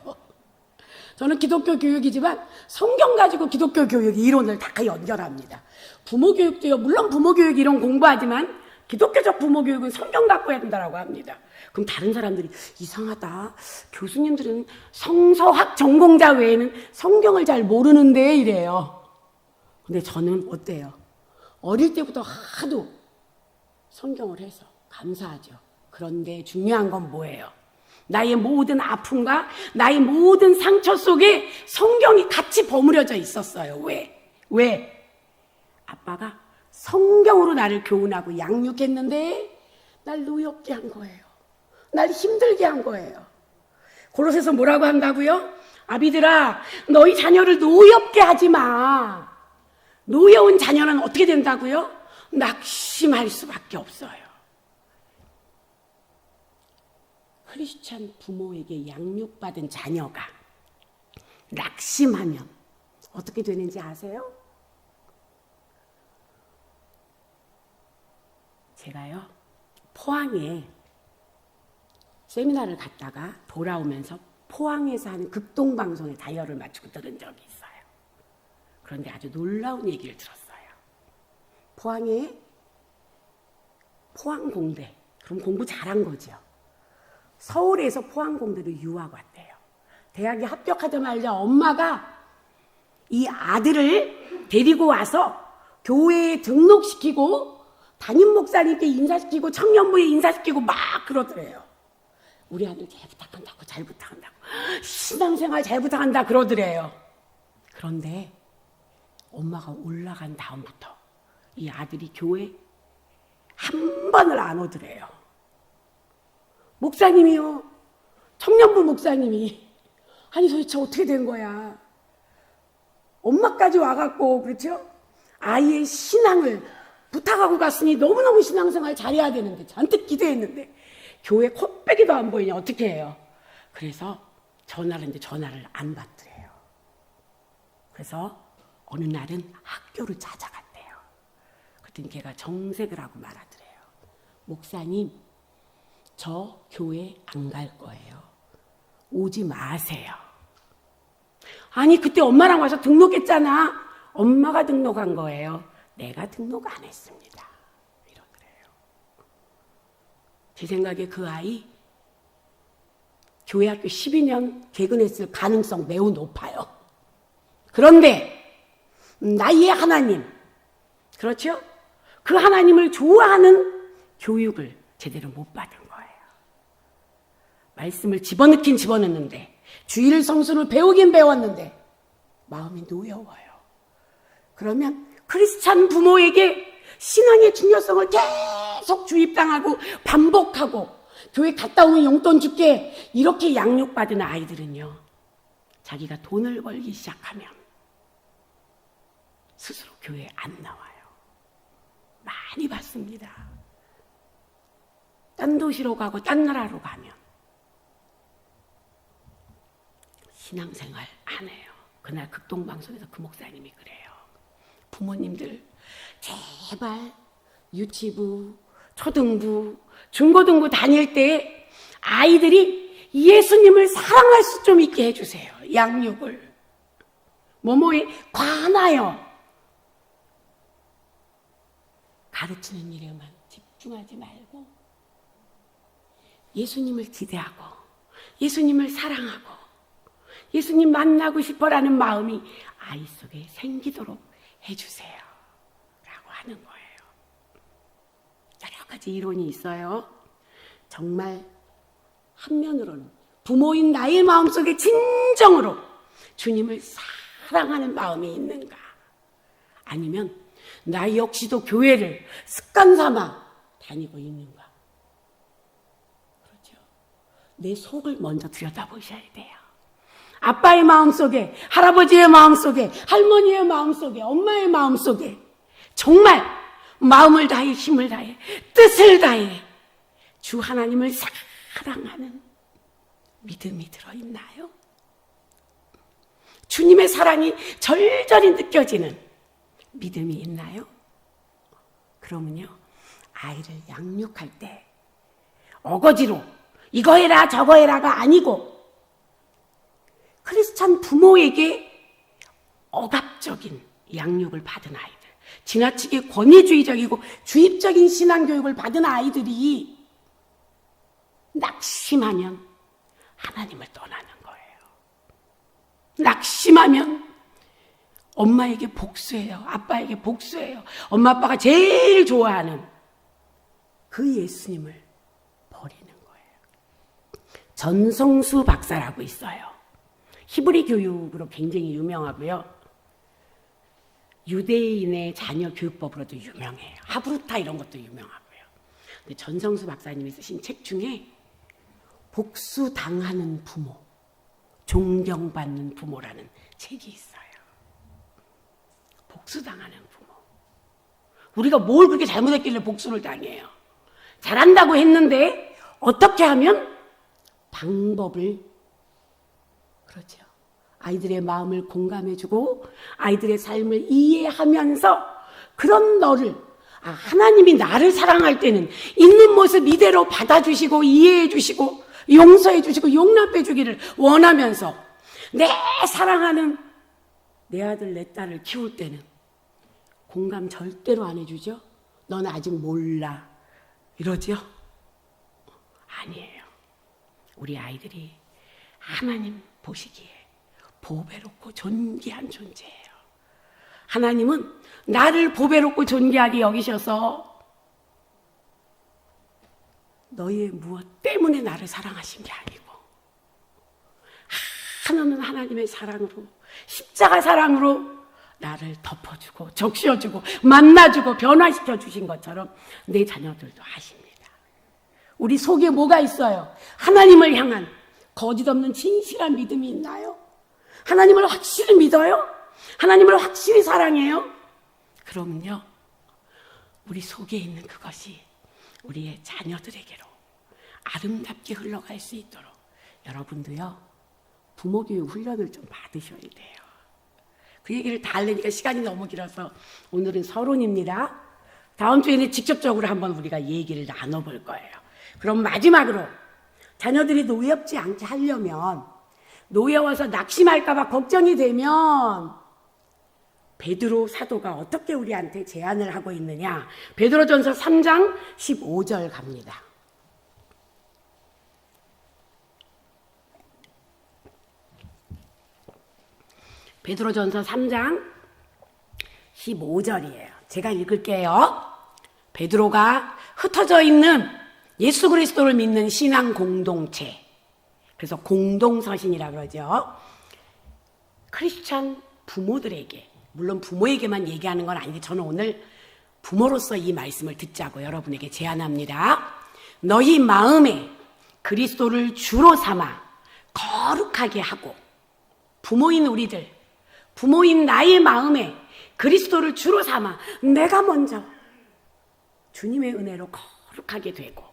저는 기독교 교육이지만 성경 가지고 기독교 교육 이론을 다 연결합니다. 부모 교육도요. 물론 부모 교육 이론 공부하지만 기독교적 부모 교육은 성경 갖고 해야 된다고 합니다. 그럼 다른 사람들이 이상하다. 교수님들은 성서학 전공자 외에는 성경을 잘 모르는데 이래요. 근데 저는 어때요? 어릴 때부터 하도 성경을 해서 감사하죠. 그런데 중요한 건 뭐예요? 나의 모든 아픔과 나의 모든 상처 속에 성경이 같이 버무려져 있었어요. 왜? 아빠가 성경으로 나를 교훈하고 양육했는데 날 노엽게 한 거예요. 날 힘들게 한 거예요. 골로새서 뭐라고 한다고요? 아비들아, 너희 자녀를 노엽게 하지 마. 노여운 자녀는 어떻게 된다고요? 낙심할 수밖에 없어요. 크리스찬 부모에게 양육받은 자녀가 낙심하면 어떻게 되는지 아세요? 제가요, 포항에 세미나를 갔다가 돌아오면서 포항에서 하는 극동방송에 다이얼을 맞추고 들은 적이 있어요. 그런데 아주 놀라운 얘기를 들었어요. 포항에 포항공대, 그럼 공부 잘한 거죠. 서울에서 포항공대로 유학 왔대요. 대학에 합격하자마자 엄마가 이 아들을 데리고 와서 교회에 등록시키고 담임 목사님께 인사시키고 청년부에 인사시키고 막 그러더래요. 우리 아들 잘 부탁한다고, 잘 부탁한다고, 신앙생활 잘 부탁한다 그러더래요. 그런데 엄마가 올라간 다음부터 이 아들이 교회 한 번을 안 오더래요. 목사님이요, 청년부 목사님이. 아니 도대체 어떻게 된 거야? 엄마까지 와갖고, 그렇죠? 아이의 신앙을 부탁하고 갔으니 너무너무 신앙생활 잘해야 되는데, 잔뜩 기도했는데 교회 코빼기도 안 보이냐 어떻게 해요? 그래서 전화를 안 받더래요. 그래서 어느 날은 학교를 찾아갔대요. 그랬더니 걔가 정색을 하고 말하더래요. 목사님, 저 교회 안 갈 거예요. 오지 마세요. 아니 그때 엄마랑 와서 등록했잖아. 엄마가 등록한 거예요. 내가 등록 안 했습니다. 이러더래요. 제 생각에 그 아이 교회학교 12년 개근했을 가능성 매우 높아요. 그런데 나의 하나님, 그렇죠? 그 하나님을 좋아하는 교육을 제대로 못 받은 거예요. 말씀을 집어넣는데, 주일 성수를 배우긴 배웠는데 마음이 노여워요. 그러면 크리스찬 부모에게 신앙의 중요성을 계속 주입당하고 반복하고 교회 갔다 오면 용돈 줄게 이렇게 양육받은 아이들은요, 자기가 돈을 벌기 시작하면 스스로 교회에 안 나와요. 많이 봤습니다. 딴 도시로 가고 딴 나라로 가면 신앙생활 안 해요. 그날 극동방송에서 그 목사님이 그래요. 부모님들 제발 유치부, 초등부, 중고등부 다닐 때 아이들이 예수님을 사랑할 수 좀 있게 해주세요. 양육을. 뭐뭐에 관하여 가르치는 일에만 집중하지 말고 예수님을 기대하고 예수님을 사랑하고 예수님 만나고 싶어라는 마음이 아이 속에 생기도록 해주세요 라고 하는 거예요. 여러 가지 이론이 있어요. 정말 한면으로는 부모인 나의 마음속에 진정으로 주님을 사랑하는 마음이 있는가, 아니면 나 역시도 교회를 습관 삼아 다니고 있는가. 그렇죠? 내 속을 먼저 들여다보셔야 돼요. 아빠의 마음속에, 할아버지의 마음속에, 할머니의 마음속에, 엄마의 마음속에 정말 마음을 다해, 힘을 다해, 뜻을 다해 주 하나님을 사랑하는 믿음이 들어있나요? 주님의 사랑이 절절히 느껴지는 믿음이 있나요? 그러면요, 아이를 양육할 때 어거지로 이거 해라 저거 해라가 아니고 크리스찬 부모에게 억압적인 양육을 받은 아이들, 지나치게 권위주의적이고 주입적인 신앙교육을 받은 아이들이 낙심하면 하나님을 떠나는 거예요. 낙심하면 엄마에게 복수해요. 아빠에게 복수해요. 엄마 아빠가 제일 좋아하는 그 예수님을 버리는 거예요. 전성수 박사라고 있어요. 히브리 교육으로 굉장히 유명하고요. 유대인의 자녀 교육법으로도 유명해요. 하브루타 이런 것도 유명하고요. 근데 전성수 박사님이 쓰신 책 중에 복수당하는 부모, 존경받는 부모라는 책이 있어요. 복수당하는 부모. 우리가 뭘 그렇게 잘못했길래 복수를 당해요? 잘한다고 했는데 어떻게 하면 방법을, 그렇죠. 아이들의 마음을 공감해주고 아이들의 삶을 이해하면서 그런 너를, 하나님이 나를 사랑할 때는 있는 모습 이대로 받아주시고 이해해주시고 용서해주시고 용납해주기를 원하면서 내 사랑하는 내 아들 내 딸을 키울 때는 공감 절대로 안 해주죠. 넌 아직 몰라 이러죠. 아니에요. 우리 아이들이 하나님 보시기에 보배롭고 존귀한 존재예요. 하나님은 나를 보배롭고 존귀하게 여기셔서 너희의 무엇 때문에 나를 사랑하신 게 아니고 하나는 하나님의 사랑으로, 십자가 사랑으로 나를 덮어주고 적셔주고 만나주고 변화시켜 주신 것처럼 내 자녀들도 하십니다. 우리 속에 뭐가 있어요? 하나님을 향한 거짓 없는 진실한 믿음이 있나요? 하나님을 확실히 믿어요? 하나님을 확실히 사랑해요? 그러면요, 우리 속에 있는 그것이 우리의 자녀들에게로 아름답게 흘러갈 수 있도록 여러분도요, 부모교육 훈련을 좀 받으셔야 돼요. 그 얘기를 다 하려니까 시간이 너무 길어서 오늘은 서론입니다. 다음 주에는 직접적으로 한번 우리가 얘기를 나눠볼 거예요. 그럼 마지막으로 자녀들이 노엽지 않게 하려면, 노여워서 낙심할까봐 걱정이 되면 베드로 사도가 어떻게 우리한테 제안을 하고 있느냐. 베드로전서 3장 15절 갑니다. 베드로전서 3장 15절이에요. 제가 읽을게요. 베드로가 흩어져 있는 예수 그리스도를 믿는 신앙 공동체, 그래서 공동서신이라 그러죠. 크리스찬 부모들에게, 물론 부모에게만 얘기하는 건 아닌데 저는 오늘 부모로서 이 말씀을 듣자고 여러분에게 제안합니다. 너희 마음에 그리스도를 주로 삼아 거룩하게 하고, 부모인 우리들, 부모인 나의 마음에 그리스도를 주로 삼아 내가 먼저 주님의 은혜로 거룩하게 되고,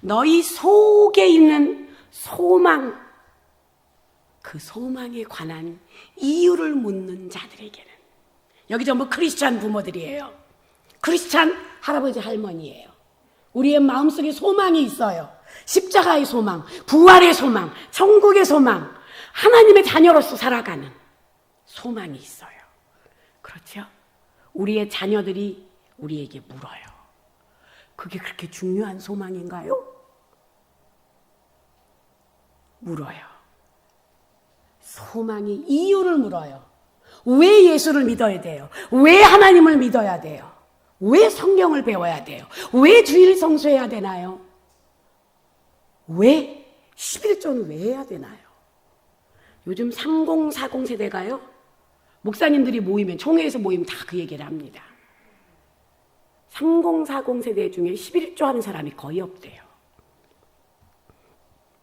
너희 속에 있는 소망, 그 소망에 관한 이유를 묻는 자들에게는, 여기 전부 크리스찬 부모들이에요. 크리스찬 할아버지 할머니예요. 우리의 마음속에 소망이 있어요. 십자가의 소망, 부활의 소망, 천국의 소망, 하나님의 자녀로서 살아가는 소망이 있어요. 그렇죠? 우리의 자녀들이 우리에게 물어요. 그게 그렇게 중요한 소망인가요? 물어요. 소망의 이유를 물어요. 왜 예수를 믿어야 돼요? 왜 하나님을 믿어야 돼요? 왜 성경을 배워야 돼요? 왜 주일 성수해야 되나요? 왜 11조는 왜 해야 되나요? 요즘 3040 세대가요, 목사님들이 모이면, 총회에서 모이면 다 그 얘기를 합니다. 3040 세대 중에 11조 하는 사람이 거의 없대요.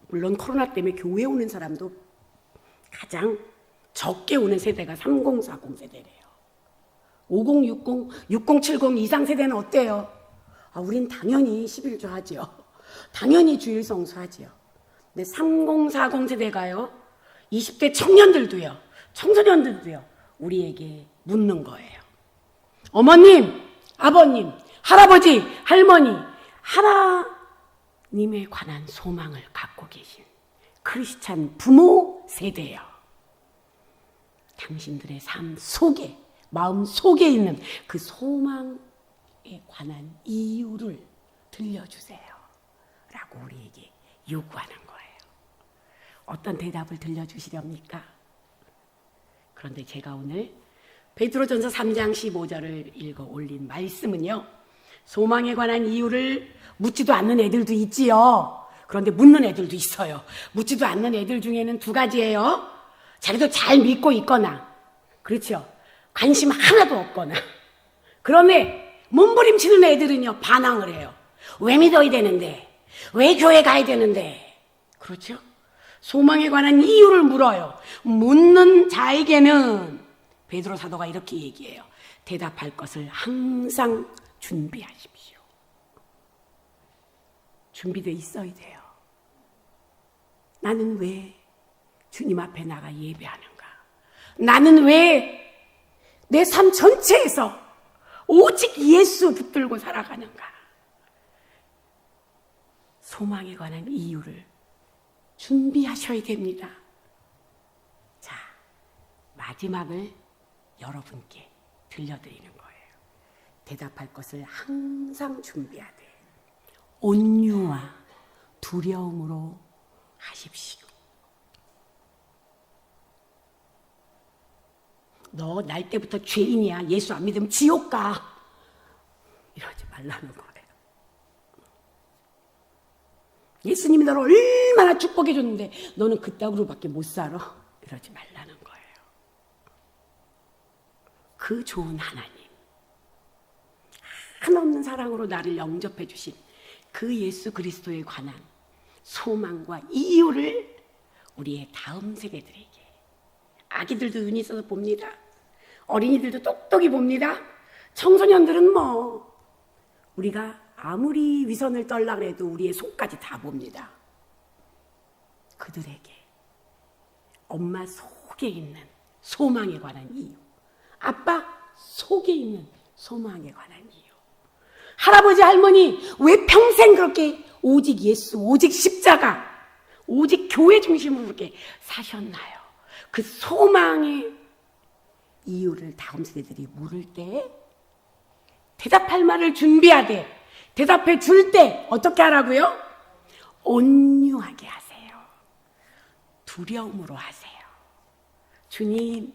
물론 코로나 때문에 교회 오는 사람도 가장 적게 오는 세대가 3040 세대래요. 5060, 6070 이상 세대는 어때요? 우린 당연히 11조 하죠. 당연히 주일 성수하지요. 근데 3040 세대가요, 20대 청년들도요, 청소년들도요, 우리에게 묻는 거예요. 어머님, 아버님, 할아버지, 할머니, 하나님에 관한 소망을 갖고 계신 크리스찬 부모 세대요. 당신들의 삶 속에, 마음 속에 있는 그 소망에 관한 이유를 들려주세요 라고 우리에게 요구하는 거예요. 어떤 대답을 들려주시렵니까? 그런데 제가 오늘 베드로전서 3장 15절을 읽어 올린 말씀은요, 소망에 관한 이유를 묻지도 않는 애들도 있지요. 그런데 묻는 애들도 있어요. 묻지도 않는 애들 중에는 두 가지예요. 자기도 잘 믿고 있거나, 그렇죠, 관심 하나도 없거나. 그런데 몸부림치는 애들은요, 반항을 해요. 왜 믿어야 되는데? 왜 교회 가야 되는데? 그렇죠? 소망에 관한 이유를 물어요. 묻는 자에게는 베드로 사도가 이렇게 얘기해요. 대답할 것을 항상 준비하십시오. 준비되어 있어야 돼요. 나는 왜 주님 앞에 나가 예배하는가? 나는 왜 내 삶 전체에서 오직 예수 붙들고 살아가는가? 소망에 관한 이유를 준비하셔야 됩니다. 자, 마지막을 여러분께 들려드리는 거예요. 대답할 것을 항상 준비하되 온유와 두려움으로 하십시오. 너 날 때부터 죄인이야. 예수 안 믿으면 지옥 가. 이러지 말라는 거예요. 예수님이 너를 얼마나 축복해 줬는데 너는 그따구로밖에 못 살아. 이러지 말라는 거예요. 그 좋은 하나님, 한없는 사랑으로 나를 영접해 주신 그 예수 그리스도에 관한 소망과 이유를 우리의 다음 세대들에게, 아기들도 눈이 있어서 봅니다. 어린이들도 똑똑히 봅니다. 청소년들은 뭐 우리가 아무리 위선을 떨라 그래도 우리의 속까지 다 봅니다. 그들에게 엄마 속에 있는 소망에 관한 이유, 아빠 속에 있는 소망에 관한 이유, 할아버지 할머니 왜 평생 그렇게 오직 예수, 오직 십자가, 오직 교회 중심으로 그렇게 사셨나요? 그 소망의 이유를 다음 세대들이 물을 때 대답할 말을 준비하되 대답해 줄 때 어떻게 하라고요? 온유하게 하세요. 두려움으로 하세요. 주님,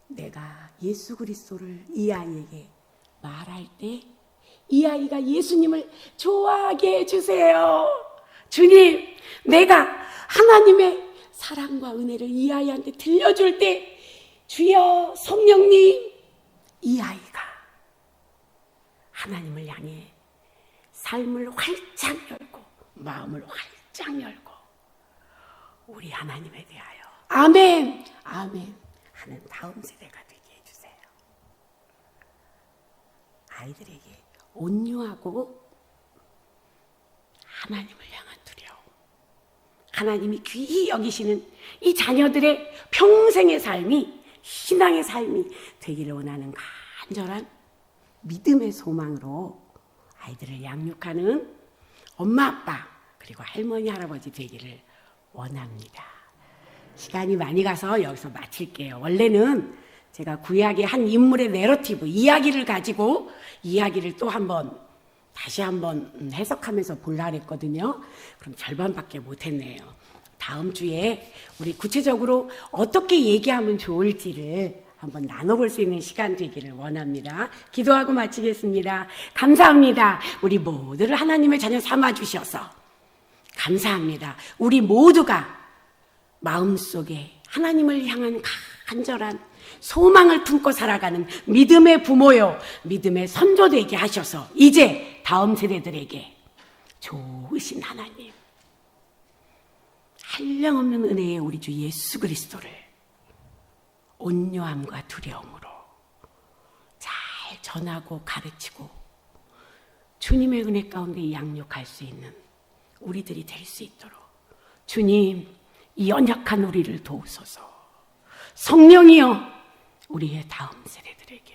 내가 예수 그리스도를 이 아이에게 말할 때 이 아이가 예수님을 좋아하게 해주세요. 주님, 내가 하나님의 사랑과 은혜를 이 아이한테 들려줄 때 주여 성령님, 이 아이가 하나님을 향해 삶을 활짝 열고 마음을 활짝 열고 우리 하나님에 대하여 아멘, 아멘 하는 다음 세대가 되게 해주세요. 아이들에게 온유하고 하나님을 향한 두려움, 하나님이 귀히 여기시는 이 자녀들의 평생의 삶이, 신앙의 삶이 되기를 원하는 간절한 믿음의 소망으로 아이들을 양육하는 엄마, 아빠, 그리고 할머니, 할아버지 되기를 원합니다. 시간이 많이 가서 여기서 마칠게요. 원래는 제가 구약의 한 인물의 내러티브, 이야기를 가지고 이야기를 또 다시 한번 해석하면서 보려고 했거든요. 그럼 절반밖에 못했네요. 다음 주에 우리 구체적으로 어떻게 얘기하면 좋을지를 한번 나눠볼 수 있는 시간 되기를 원합니다. 기도하고 마치겠습니다. 감사합니다. 우리 모두를 하나님의 자녀 삼아주셔서 감사합니다. 우리 모두가 마음속에 하나님을 향한 간절한 소망을 품고 살아가는 믿음의 부모요, 믿음의 선조되게 하셔서 이제 다음 세대들에게 좋으신 하나님, 한량없는 은혜의 우리 주 예수 그리스도를 온유함과 두려움으로 잘 전하고 가르치고 주님의 은혜 가운데 양육할 수 있는 우리들이 될 수 있도록 주님, 이 연약한 우리를 도우소서. 성령이여, 우리의 다음 세대들에게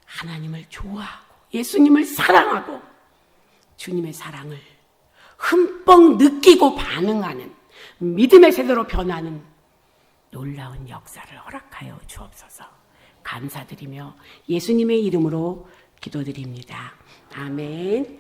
하나님을 좋아하고 예수님을 사랑하고 주님의 사랑을 흠뻑 느끼고 반응하는 믿음의 세대로 변하는 놀라운 역사를 허락하여 주옵소서. 감사드리며 예수님의 이름으로 기도드립니다. 아멘.